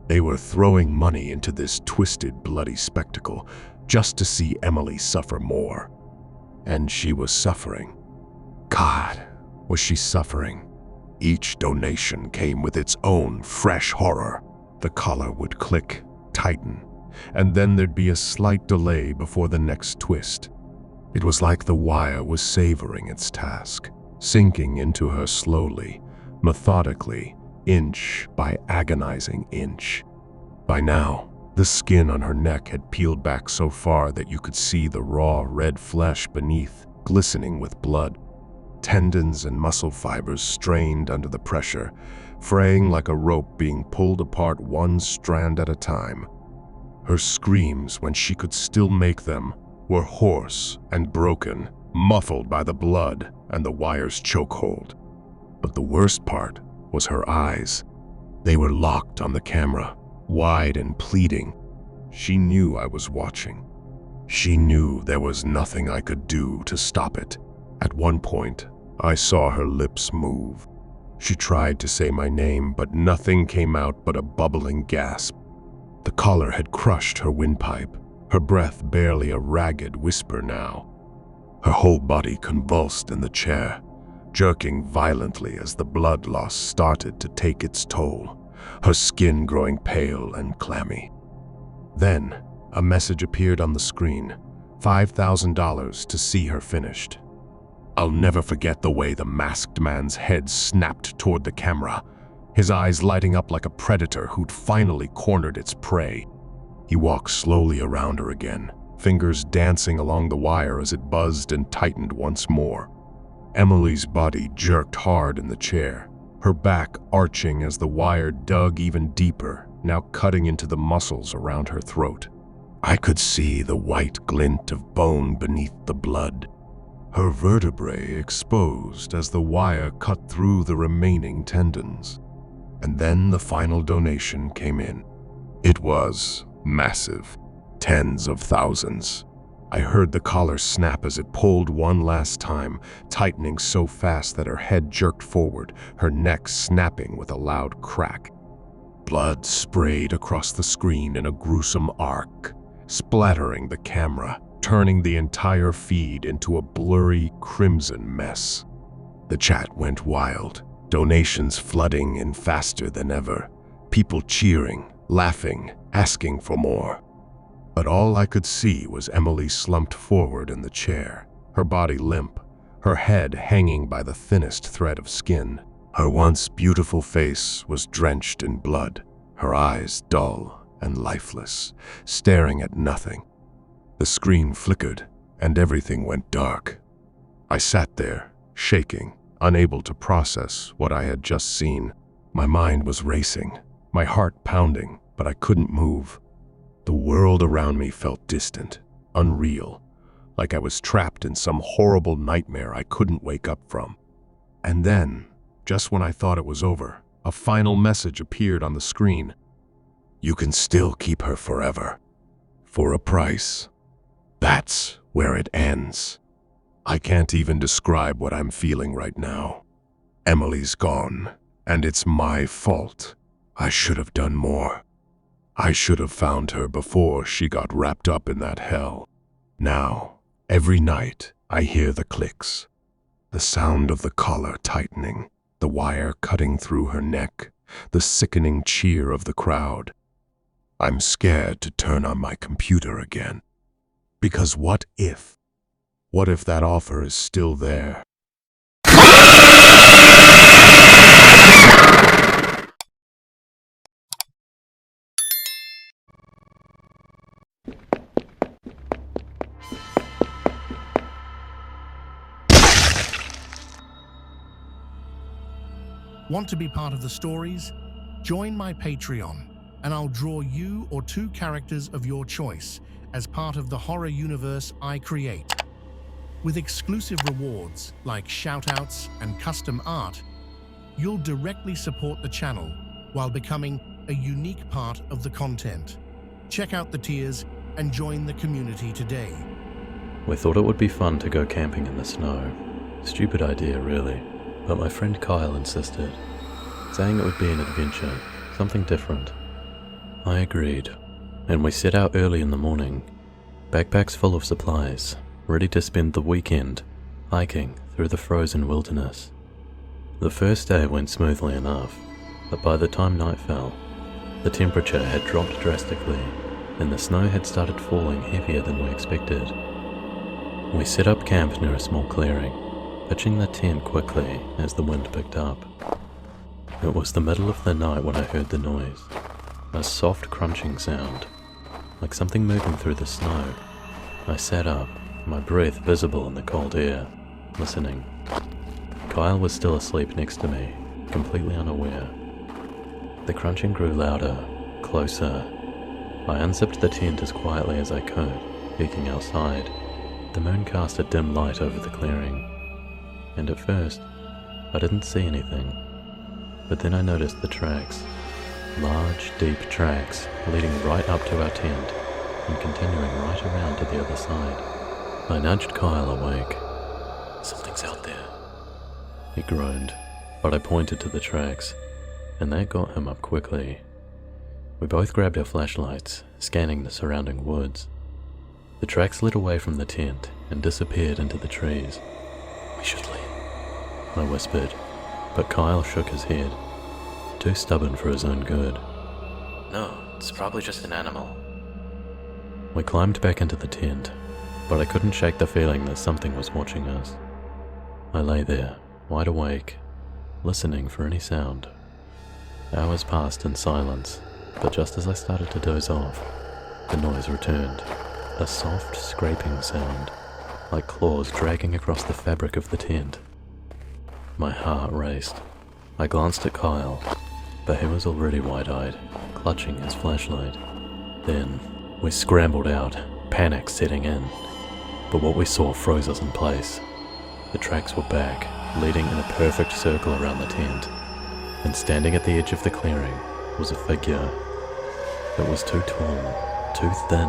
They were throwing money into this twisted, bloody spectacle just to see Emily suffer more. And she was suffering. God, was she suffering? Each donation came with its own fresh horror. The collar would click, tighten, and then there'd be a slight delay before the next twist. It was like the wire was savoring its task, sinking into her slowly, methodically, inch by agonizing inch. By now, the skin on her neck had peeled back so far that you could see the raw red flesh beneath, glistening with blood. Tendons and muscle fibers strained under the pressure, fraying like a rope being pulled apart one strand at a time. Her screams, when she could still make them, were hoarse and broken, muffled by the blood and the wire's chokehold. But the worst part was her eyes. They were locked on the camera, wide and pleading. She knew I was watching. She knew there was nothing I could do to stop it. At one point, I saw her lips move. She tried to say my name, but nothing came out but a bubbling gasp. The collar had crushed her windpipe, her breath barely a ragged whisper now. Her whole body convulsed in the chair, jerking violently as the blood loss started to take its toll, her skin growing pale and clammy. Then, a message appeared on the screen, $5,000 to see her finished. I'll never forget the way the masked man's head snapped toward the camera, his eyes lighting up like a predator who'd finally cornered its prey. He walked slowly around her again, fingers dancing along the wire as it buzzed and tightened once more. Emily's body jerked hard in the chair, her back arching as the wire dug even deeper, now cutting into the muscles around her throat. I could see the white glint of bone beneath the blood. her vertebrae exposed as the wire cut through the remaining tendons. And then the final donation came in. It was massive, tens of thousands. I heard the collar snap as it pulled one last time, tightening so fast that her head jerked forward, her neck snapping with a loud crack. Blood sprayed across the screen in a gruesome arc, splattering the camera, turning the entire feed into a blurry crimson mess. The chat went wild, donations flooding in faster than ever, people cheering, laughing, asking for more. But all I could see was Emily slumped forward in the chair, her body limp, her head hanging by the thinnest thread of skin. Her once beautiful face was drenched in blood, her eyes dull and lifeless, staring at nothing. The screen flickered, and everything went dark. I sat there, shaking, unable to process what I had just seen. My mind was racing, my heart pounding, but I couldn't move. The world around me felt distant, unreal, like I was trapped in some horrible nightmare I couldn't wake up from. And then, just when I thought it was over, a final message appeared on the screen. You can still keep her forever. For a price. That's where it ends. I can't even describe what I'm feeling right now. Emily's gone, and it's my fault. I should have done more. I should have found her before she got wrapped up in that hell. Now, every night, I hear the clicks. The sound of the collar tightening, the wire cutting through her neck, the sickening cheer of the crowd. I'm scared to turn on my computer again. Because what if? What if that offer is still there? Want to be part of the stories? Join my Patreon, and I'll draw you or two characters of your choice as part of the horror universe I create. With exclusive rewards like shoutouts and custom art, you'll directly support the channel while becoming a unique part of the content. Check out the tiers and join the community today. We thought it would be fun to go camping in the snow. Stupid idea, really. But my friend Kyle insisted, saying it would be an adventure, something different. I agreed, and we set out early in the morning, backpacks full of supplies, ready to spend the weekend hiking through the frozen wilderness. The first day went smoothly enough, but by the time night fell, the temperature had dropped drastically, and the snow had started falling heavier than we expected. We set up camp near a small clearing, pitching the tent quickly as the wind picked up. It was the middle of the night when I heard the noise, a soft crunching sound, like something moving through the snow. I sat up, my breath visible in the cold air, listening. Kyle was still asleep next to me, completely unaware. The crunching grew louder, closer. I unzipped the tent as quietly as I could, peeking outside. The moon cast a dim light over the clearing, and at first, I didn't see anything. But then I noticed the tracks. Large, deep tracks leading right up to our tent and continuing right around to the other side. I nudged Kyle awake. Something's out there, he groaned, but I pointed to the tracks, and that got him up quickly. We both grabbed our flashlights, scanning the surrounding woods. The tracks led away from the tent and disappeared into the trees. We should leave, I whispered, but Kyle shook his head, too stubborn for his own good. No, it's probably just an animal. We climbed back into the tent, but I couldn't shake the feeling that something was watching us. I lay there, wide awake, listening for any sound. Hours passed in silence, but just as I started to doze off, the noise returned. A soft scraping sound, like claws dragging across the fabric of the tent. My heart raced. I glanced at Kyle, but he was already wide-eyed, clutching his flashlight. Then, we scrambled out, panic setting in. But what we saw froze us in place. The tracks were back, leading in a perfect circle around the tent, and standing at the edge of the clearing was a figure. It was too tall, too thin,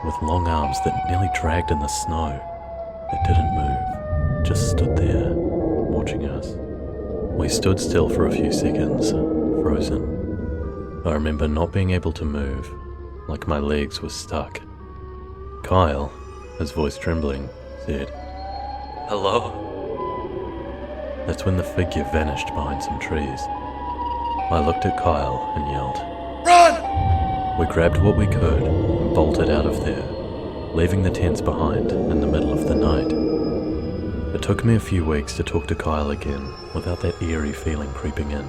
with long arms that nearly dragged in the snow. It didn't move, just stood there, watching us. We stood still for a few seconds, frozen. I remember not being able to move, like my legs were stuck. Kyle, his voice trembling, said, "Hello?" That's when the figure vanished behind some trees. I looked at Kyle and yelled, "Run!" We grabbed what we could and bolted out of there, leaving the tents behind in the middle of the night. It took me a few weeks to talk to Kyle again without that eerie feeling creeping in.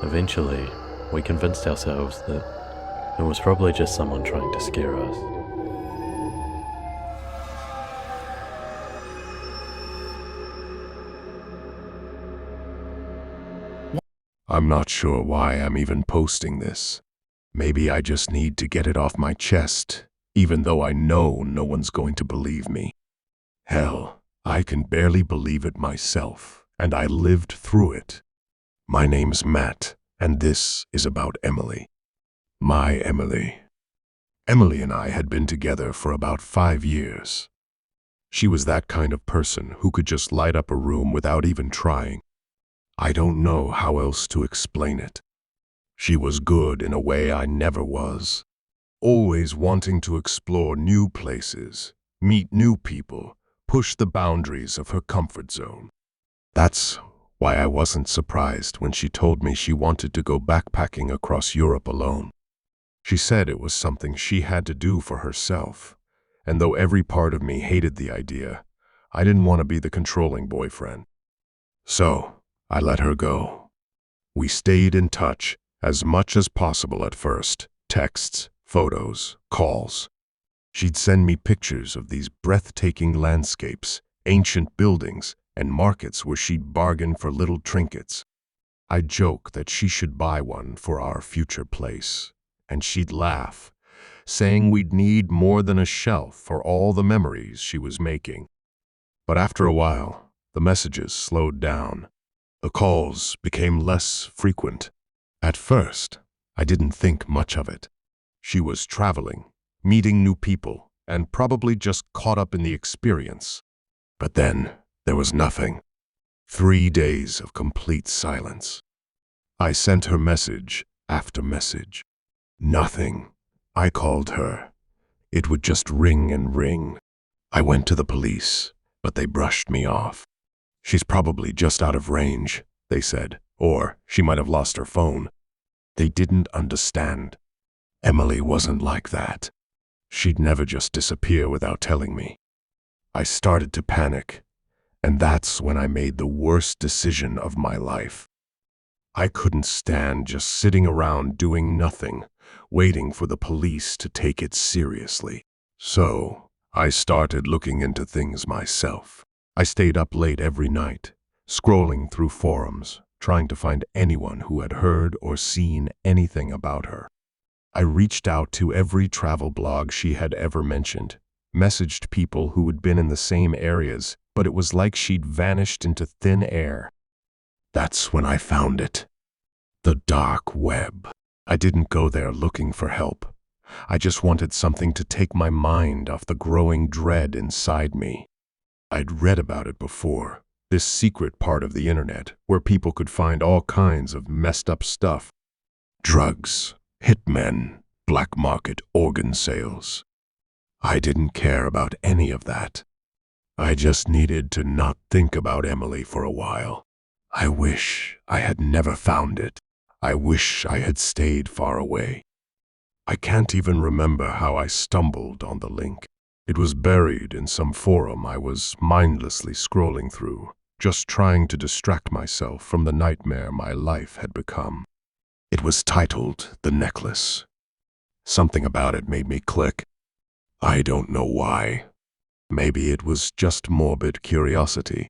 Eventually, we convinced ourselves that it was probably just someone trying to scare us. I'm not sure why I'm even posting this. Maybe I just need to get it off my chest, even though I know no one's going to believe me. Hell, I can barely believe it myself, and I lived through it. My name's Matt, and this is about Emily. My Emily. Emily and I had been together for about 5 years. She was that kind of person who could just light up a room without even trying. I don't know how else to explain it. She was good in a way I never was. Always wanting to explore new places, meet new people, push the boundaries of her comfort zone. That's why I wasn't surprised when she told me she wanted to go backpacking across Europe alone. She said it was something she had to do for herself, and though every part of me hated the idea, I didn't want to be the controlling boyfriend. So, I let her go. We stayed in touch as much as possible at first. Texts, photos, calls. She'd send me pictures of these breathtaking landscapes, ancient buildings, and markets where she'd bargain for little trinkets. I'd joke that she should buy one for our future place, and she'd laugh, saying we'd need more than a shelf for all the memories she was making. But after a while, the messages slowed down. The calls became less frequent. At first, I didn't think much of it. She was traveling, meeting new people, and probably just caught up in the experience. But then, there was nothing. 3 days of complete silence. I sent her message after message. Nothing. I called her. It would just ring and ring. I went to the police, but they brushed me off. She's probably just out of range, they said, or she might have lost her phone. They didn't understand. Emily wasn't like that. She'd never just disappear without telling me. I started to panic, and that's when I made the worst decision of my life. I couldn't stand just sitting around doing nothing, waiting for the police to take it seriously. So, I started looking into things myself. I stayed up late every night, scrolling through forums, trying to find anyone who had heard or seen anything about her. I reached out to every travel blog she had ever mentioned, messaged people who had been in the same areas, but it was like she'd vanished into thin air. That's when I found it. The dark web. I didn't go there looking for help. I just wanted something to take my mind off the growing dread inside me. I'd read about it before, this secret part of the internet where people could find all kinds of messed up stuff. Drugs, hitmen, black market organ sales. I didn't care about any of that. I just needed to not think about Emily for a while. I wish I had never found it. I wish I had stayed far away. I can't even remember how I stumbled on the link. It was buried in some forum I was mindlessly scrolling through, just trying to distract myself from the nightmare my life had become. It was titled The Necklace. Something about it made me click. I don't know why. Maybe it was just morbid curiosity.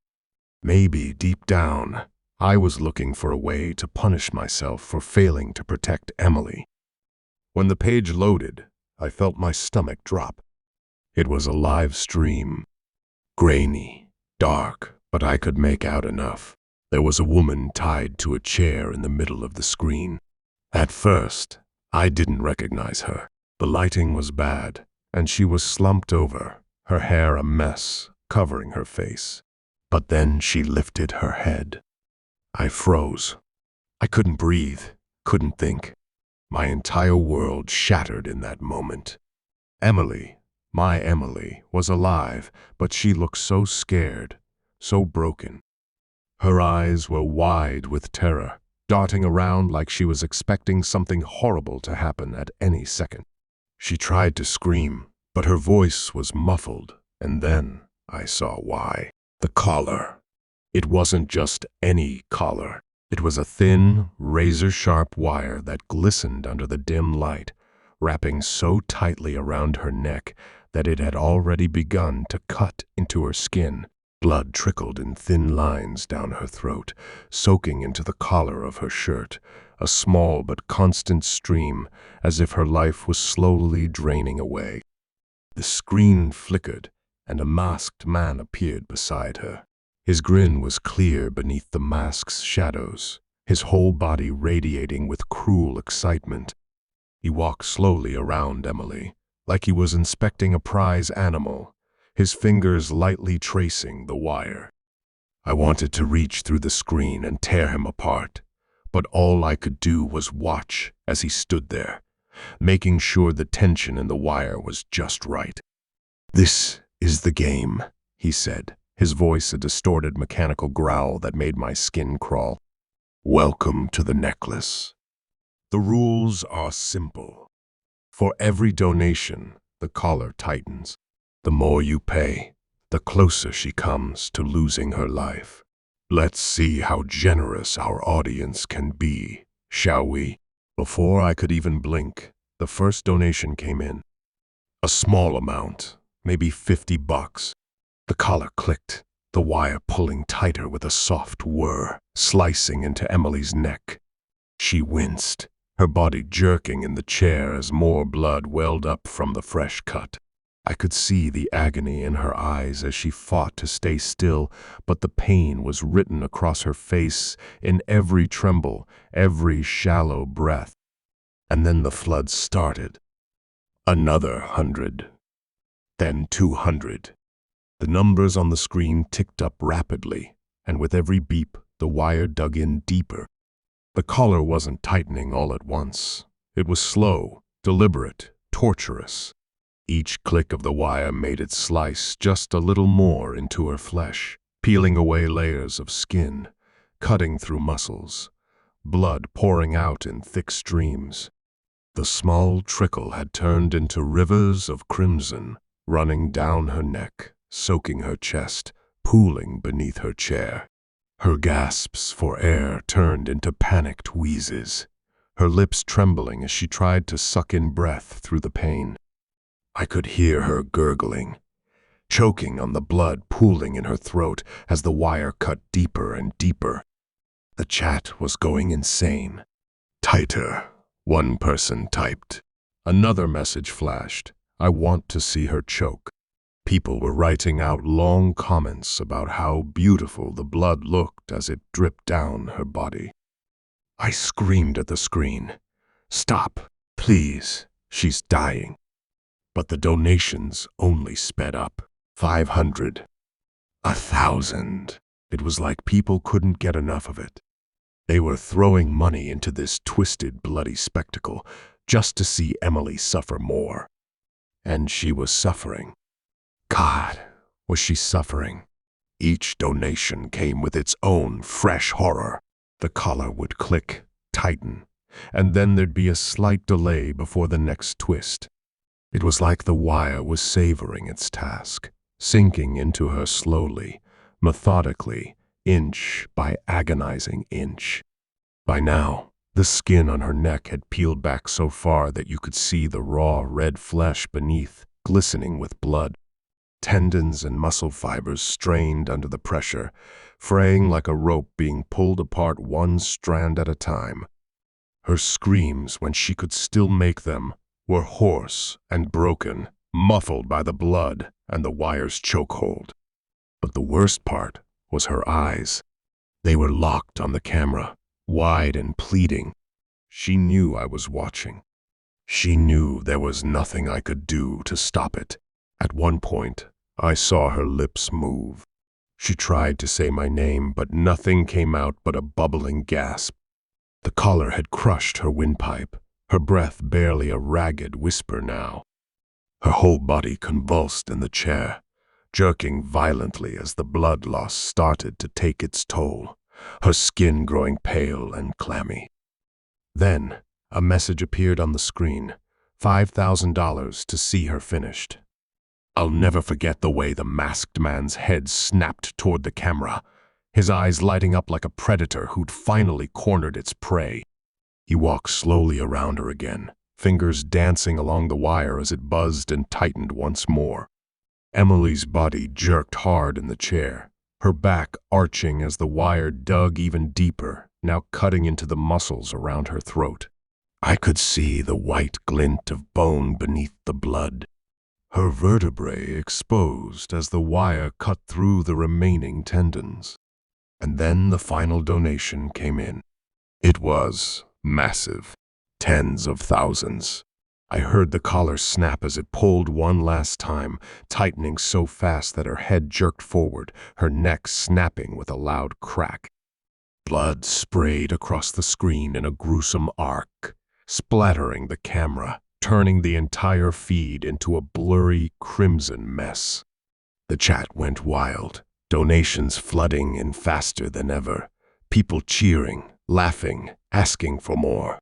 Maybe deep down, I was looking for a way to punish myself for failing to protect Emily. When the page loaded, I felt my stomach drop. It was a live stream. Grainy, dark, but I could make out enough. There was a woman tied to a chair in the middle of the screen. At first, I didn't recognize her. The lighting was bad, and she was slumped over, her hair a mess, covering her face. But then she lifted her head. I froze. I couldn't breathe, couldn't think. My entire world shattered in that moment. Emily, my Emily, was alive, but she looked so scared, so broken. Her eyes were wide with terror, darting around like she was expecting something horrible to happen at any second. She tried to scream, but her voice was muffled, and then I saw why. The collar. It wasn't just any collar. It was a thin, razor-sharp wire that glistened under the dim light, wrapping so tightly around her neck that it had already begun to cut into her skin. Blood trickled in thin lines down her throat, soaking into the collar of her shirt, a small but constant stream, as if her life was slowly draining away. The screen flickered, and a masked man appeared beside her. His grin was clear beneath the mask's shadows, his whole body radiating with cruel excitement. He walked slowly around Emily, like he was inspecting a prize animal, his fingers lightly tracing the wire. I wanted to reach through the screen and tear him apart, but all I could do was watch as he stood there, making sure the tension in the wire was just right. "This is the game," he said, his voice a distorted mechanical growl that made my skin crawl. "Welcome to the necklace. The rules are simple. For every donation, the collar tightens. The more you pay, the closer she comes to losing her life. Let's see how generous our audience can be, shall we?" Before I could even blink, the first donation came in. A small amount, maybe $50. The collar clicked, the wire pulling tighter with a soft whir, slicing into Emily's neck. She winced, her body jerking in the chair as more blood welled up from the fresh cut. I could see the agony in her eyes as she fought to stay still, but the pain was written across her face in every tremble, every shallow breath. And then the flood started. Another 100. Then 200. The numbers on the screen ticked up rapidly, and with every beep, the wire dug in deeper. The collar wasn't tightening all at once. It was slow, deliberate, torturous. Each click of the wire made it slice just a little more into her flesh, peeling away layers of skin, cutting through muscles, blood pouring out in thick streams. The small trickle had turned into rivers of crimson, running down her neck, soaking her chest, pooling beneath her chair. Her gasps for air turned into panicked wheezes, her lips trembling as she tried to suck in breath through the pain. I could hear her gurgling, choking on the blood pooling in her throat as the wire cut deeper and deeper. The chat was going insane. "Tighter," one person typed. Another message flashed. "I want to see her choke." People were writing out long comments about how beautiful the blood looked as it dripped down her body. I screamed at the screen, "Stop, please, she's dying." But the donations only sped up. 500. 1,000. It was like people couldn't get enough of it. They were throwing money into this twisted, bloody spectacle just to see Emily suffer more. And she was suffering. God, was she suffering? Each donation came with its own fresh horror. The collar would click, tighten, and then there'd be a slight delay before the next twist. It was like the wire was savoring its task, sinking into her slowly, methodically, inch by agonizing inch. By now, the skin on her neck had peeled back so far that you could see the raw red flesh beneath, glistening with blood. Tendons and muscle fibers strained under the pressure, fraying like a rope being pulled apart one strand at a time. Her screams, when she could still make them, were hoarse and broken, muffled by the blood and the wire's chokehold. But the worst part was her eyes. They were locked on the camera, wide and pleading. She knew I was watching. She knew there was nothing I could do to stop it. At one point, I saw her lips move. She tried to say my name, but nothing came out but a bubbling gasp. The collar had crushed her windpipe, her breath barely a ragged whisper now. Her whole body convulsed in the chair, jerking violently as the blood loss started to take its toll, her skin growing pale and clammy. Then, a message appeared on the screen, $5,000 to see her finished. I'll never forget the way the masked man's head snapped toward the camera, his eyes lighting up like a predator who'd finally cornered its prey. He walked slowly around her again, fingers dancing along the wire as it buzzed and tightened once more. Emily's body jerked hard in the chair, her back arching as the wire dug even deeper, now cutting into the muscles around her throat. I could see the white glint of bone beneath the blood, her vertebrae exposed as the wire cut through the remaining tendons. And then the final donation came in. It was massive, tens of thousands. I heard the collar snap as it pulled one last time, tightening so fast that her head jerked forward, her neck snapping with a loud crack. Blood sprayed across the screen in a gruesome arc, splattering the camera, turning the entire feed into a blurry crimson mess. The chat went wild, donations flooding in faster than ever, people cheering, laughing, asking for more.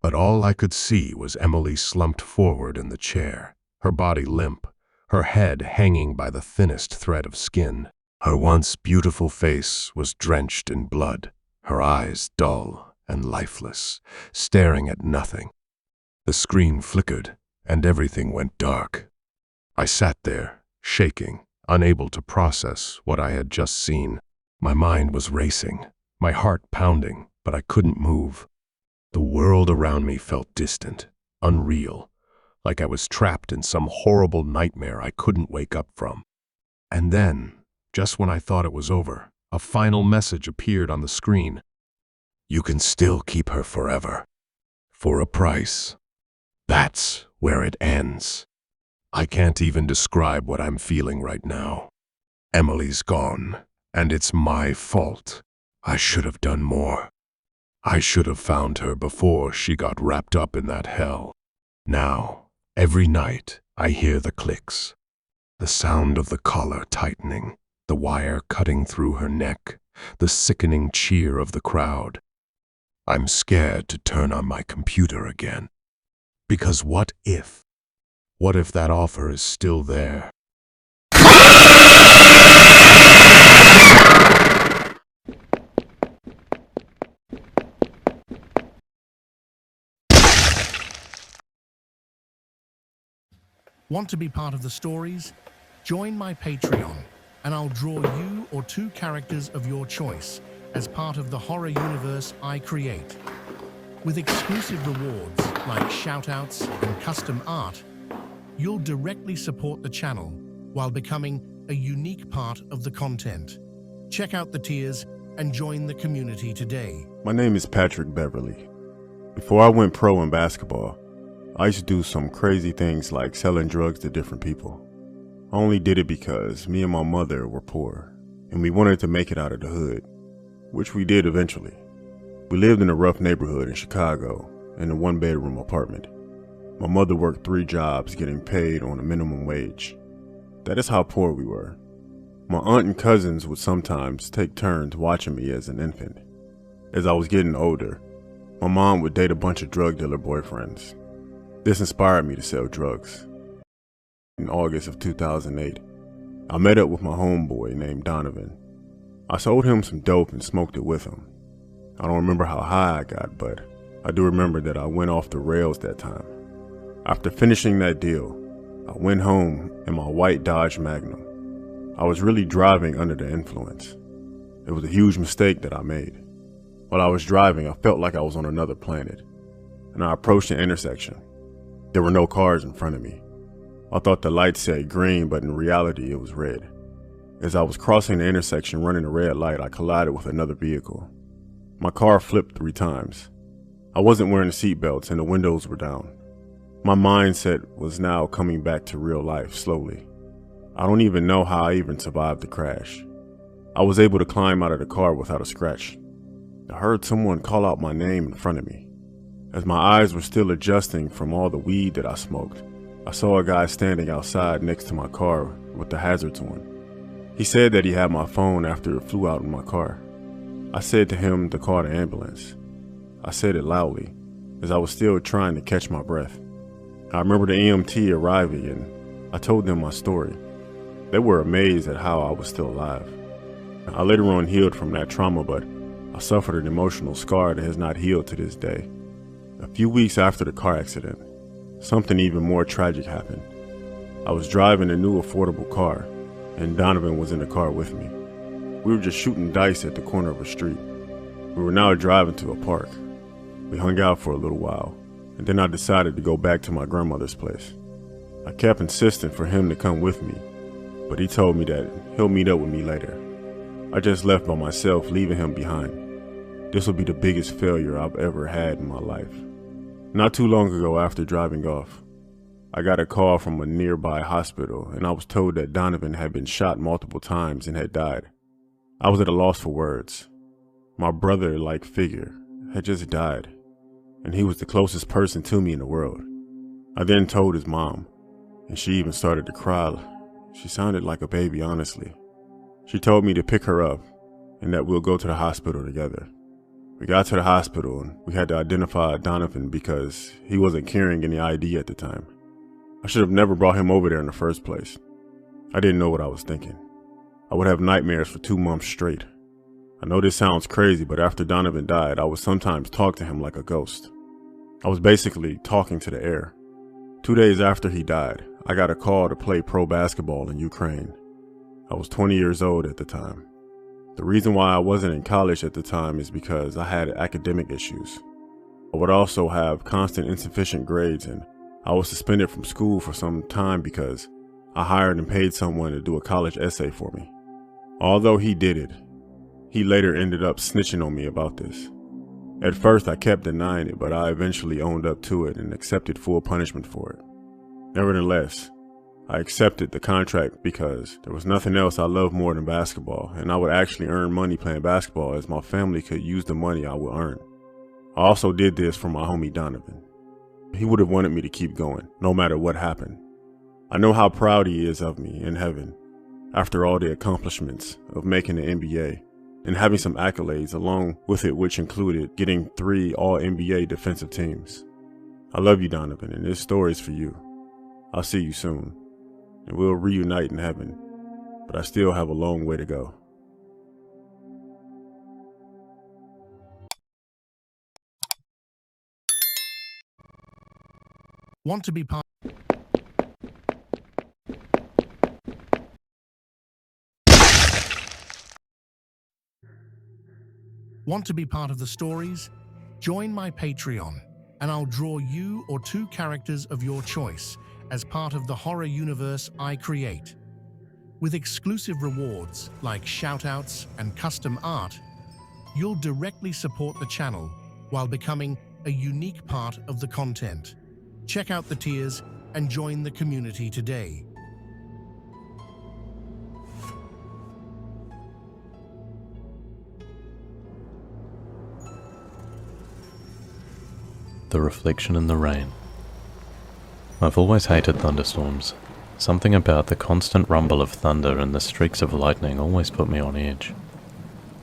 But all I could see was Emily slumped forward in the chair, her body limp, her head hanging by the thinnest thread of skin. Her once beautiful face was drenched in blood, her eyes dull and lifeless, staring at nothing. The screen flickered, and everything went dark. I sat there, shaking, unable to process what I had just seen. My mind was racing, my heart pounding, but I couldn't move. The world around me felt distant, unreal, like I was trapped in some horrible nightmare I couldn't wake up from. And then, just when I thought it was over, a final message appeared on the screen. You can still keep her forever. For a price. That's where it ends. I can't even describe what I'm feeling right now. Emily's gone, and it's my fault. I should have done more. I should have found her before she got wrapped up in that hell. Now, every night, I hear the clicks. The sound of the collar tightening, the wire cutting through her neck, the sickening cheer of the crowd. I'm scared to turn on my computer again. Because what if? What if that offer is still there? Want to be part of the stories? Join my Patreon, and I'll draw you or two characters of your choice as part of the horror universe I create. With exclusive rewards like shoutouts and custom art, you'll directly support the channel while becoming a unique part of the content. Check out the tiers and join the community today. My name is Patrick Beverly. Before I went pro in basketball, I used to do some crazy things like selling drugs to different people. I only did it because me and my mother were poor, and we wanted to make it out of the hood, which we did eventually. We lived in a rough neighborhood in Chicago, in a one-bedroom apartment. My mother worked 3 jobs getting paid on a minimum wage. That is how poor we were. My aunt and cousins would sometimes take turns watching me as an infant. As I was getting older, my mom would date a bunch of drug dealer boyfriends. This inspired me to sell drugs. In August of 2008, I met up with my homeboy named Donovan. I sold him some dope and smoked it with him. I don't remember how high I got, but I do remember that I went off the rails that time. After finishing that deal, I went home in my white Dodge Magnum. I was really driving under the influence. It was a huge mistake that I made. While I was driving, I felt like I was on another planet, and I approached an intersection. There were no cars in front of me. I thought the light said green, but in reality it was red. As I was crossing the intersection running a red light, I collided with another vehicle. My car flipped 3 times. I wasn't wearing seatbelts and the windows were down. My mindset was now coming back to real life slowly. I don't even know how I even survived the crash. I was able to climb out of the car without a scratch. I heard someone call out my name in front of me. As my eyes were still adjusting from all the weed that I smoked, I saw a guy standing outside next to my car with the hazards on. He said that he had my phone after it flew out in my car. I said to him to call the ambulance. I said it loudly, as I was still trying to catch my breath. I remember the EMT arriving and I told them my story. They were amazed at how I was still alive. I later on healed from that trauma, but I suffered an emotional scar that has not healed to this day. A few weeks after the car accident, something even more tragic happened. I was driving a new affordable car, and Donovan was in the car with me. We were just shooting dice at the corner of a street. We were now driving to a park. We hung out for a little while, and then I decided to go back to my grandmother's place. I kept insisting for him to come with me, but he told me that he'll meet up with me later. I just left by myself, leaving him behind. This will be the biggest failure I've ever had in my life. Not too long ago, after driving off, I got a call from a nearby hospital, and I was told that Donovan had been shot multiple times and had died. I was at a loss for words. My brother-like figure had just died, and he was the closest person to me in the world. I then told his mom, and she even started to cry. She sounded like a baby, honestly. She told me to pick her up, and that we'll go to the hospital together. We got to the hospital, and we had to identify Donovan because he wasn't carrying any ID at the time. I should have never brought him over there in the first place. I didn't know what I was thinking. I would have nightmares for 2 months straight. I know this sounds crazy, but after Donovan died, I would sometimes talk to him like a ghost. I was basically talking to the air. 2 days after he died, I got a call to play pro basketball in Ukraine. I was 20 years old at the time. The reason why I wasn't in college at the time is because I had academic issues. I would also have constant insufficient grades, and I was suspended from school for some time because I hired and paid someone to do a college essay for me. Although he did it, he later ended up snitching on me about this. At first I kept denying it, but I eventually owned up to it and accepted full punishment for it. Nevertheless, I accepted the contract because there was nothing else I loved more than basketball, and I would actually earn money playing basketball as my family could use the money I would earn. I also did this for my homie Donovan. He would have wanted me to keep going, no matter what happened. I know how proud he is of me in heaven, after all the accomplishments of making the NBA, and having some accolades along with it, which included getting 3 All-NBA defensive teams. I love you, Donovan, and this story is for you. I'll see you soon, and we'll reunite in heaven, but I still have a long way to go. Want to be part Want to be part of the stories? Join my Patreon, and I'll draw you or 2 characters of your choice as part of the horror universe I create. With exclusive rewards like shoutouts and custom art, you'll directly support the channel while becoming a unique part of the content. Check out the tiers and join the community today. The reflection in the rain. I've always hated thunderstorms. Something about the constant rumble of thunder and the streaks of lightning always put me on edge.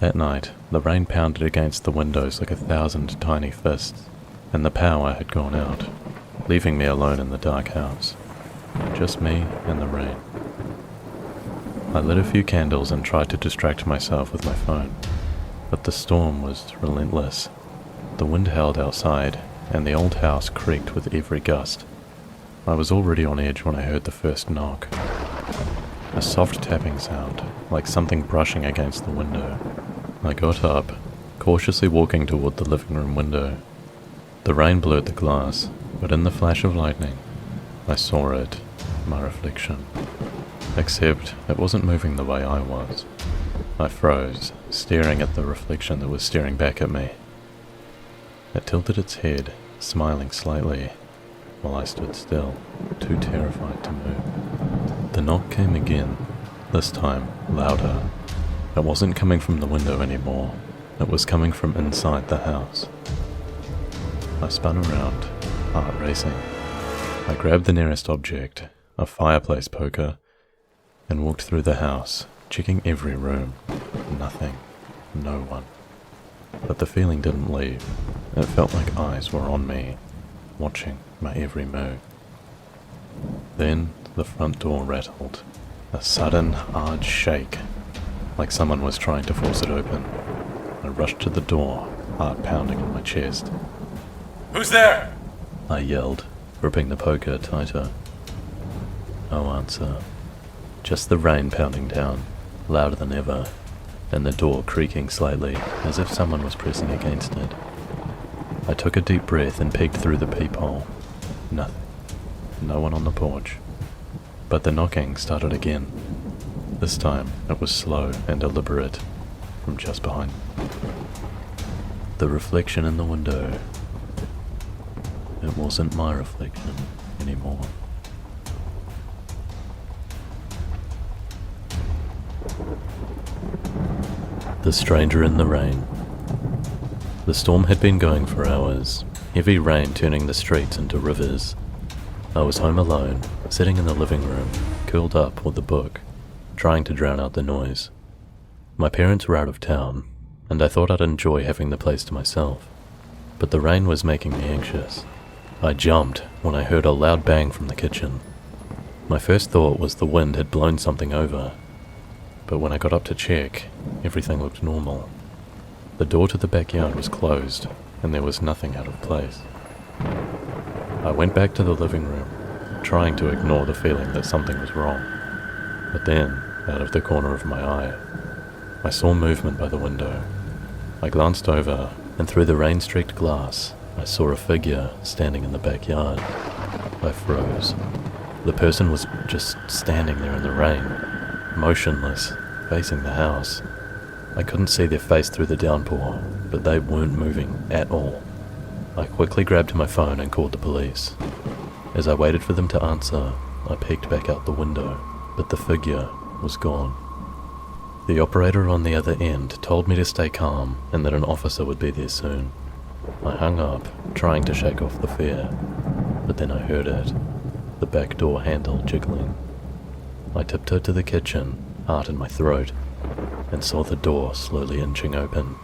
That night, the rain pounded against the windows like 1,000 tiny fists, and the power had gone out, leaving me alone in the dark house. Just me and the rain. I lit a few candles and tried to distract myself with my phone, but the storm was relentless. The wind howled outside, and the old house creaked with every gust. I was already on edge when I heard the first knock. A soft tapping sound, like something brushing against the window. I got up, cautiously walking toward the living room window. The rain blurred the glass, but in the flash of lightning, I saw it, my reflection. except it wasn't moving the way I was. I froze, staring at the reflection that was staring back at me. It tilted its head, smiling slightly, while I stood still, too terrified to move. The knock came again, this time louder. It wasn't coming from the window anymore, it was coming from inside the house. I spun around, heart racing. I grabbed the nearest object, a fireplace poker, and walked through the house, checking every room. Nothing. No one. But the feeling didn't leave. It felt like eyes were on me, watching my every move. Then the front door rattled. A sudden, hard shake, like someone was trying to force it open. I rushed to the door, heart pounding in my chest. Who's there? I yelled, gripping the poker tighter. No answer. Just the rain pounding down, louder than ever, and the door creaking slightly, as if someone was pressing against it. I took a deep breath and peeked through the peephole. Nothing. No one on the porch. But the knocking started again. This time, it was slow and deliberate, from just behind me. The reflection in the window. It wasn't my reflection anymore. The stranger in the rain. The storm had been going for hours, heavy rain turning the streets into rivers. I was home alone, sitting in the living room, curled up with a book, trying to drown out the noise. My parents were out of town, and I thought I'd enjoy having the place to myself, but the rain was making me anxious. I jumped when I heard a loud bang from the kitchen. My first thought was the wind had blown something over, but when I got up to check, everything looked normal. The door to the backyard was closed, and there was nothing out of place. I went back to the living room, trying to ignore the feeling that something was wrong. But then, out of the corner of my eye, I saw movement by the window. I glanced over, and through the rain-streaked glass, I saw a figure standing in the backyard. I froze. The person was just standing there in the rain, motionless, facing the house. I couldn't see their face through the downpour, but they weren't moving at all. I quickly grabbed my phone and called the police. As I waited for them to answer, I peeked back out the window, but the figure was gone. The operator on the other end told me to stay calm and that an officer would be there soon. I hung up, trying to shake off the fear, but then I heard it, the back door handle jiggling. I tiptoed to the kitchen, heart in my throat, and saw the door slowly inching open.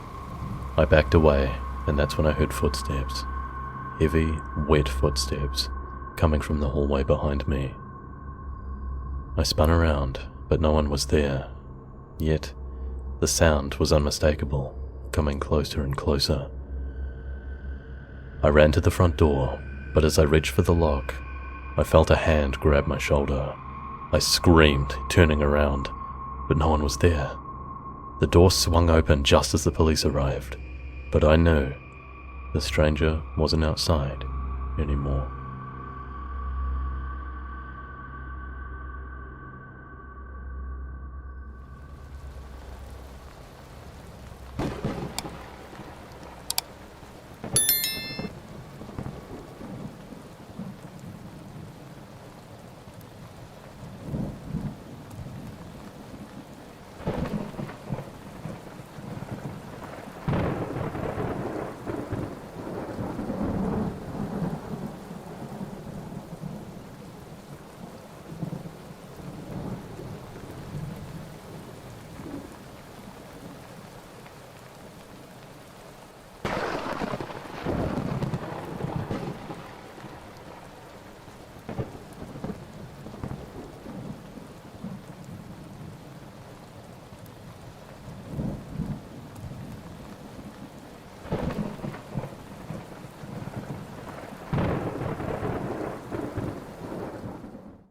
I backed away, and that's when I heard footsteps. Heavy, wet footsteps, coming from the hallway behind me. I spun around, but no one was there. Yet, the sound was unmistakable, coming closer and closer. I ran to the front door, but as I reached for the lock, I felt a hand grab my shoulder. I screamed, turning around, but no one was there. The door swung open just as the police arrived, but I knew the stranger wasn't outside anymore.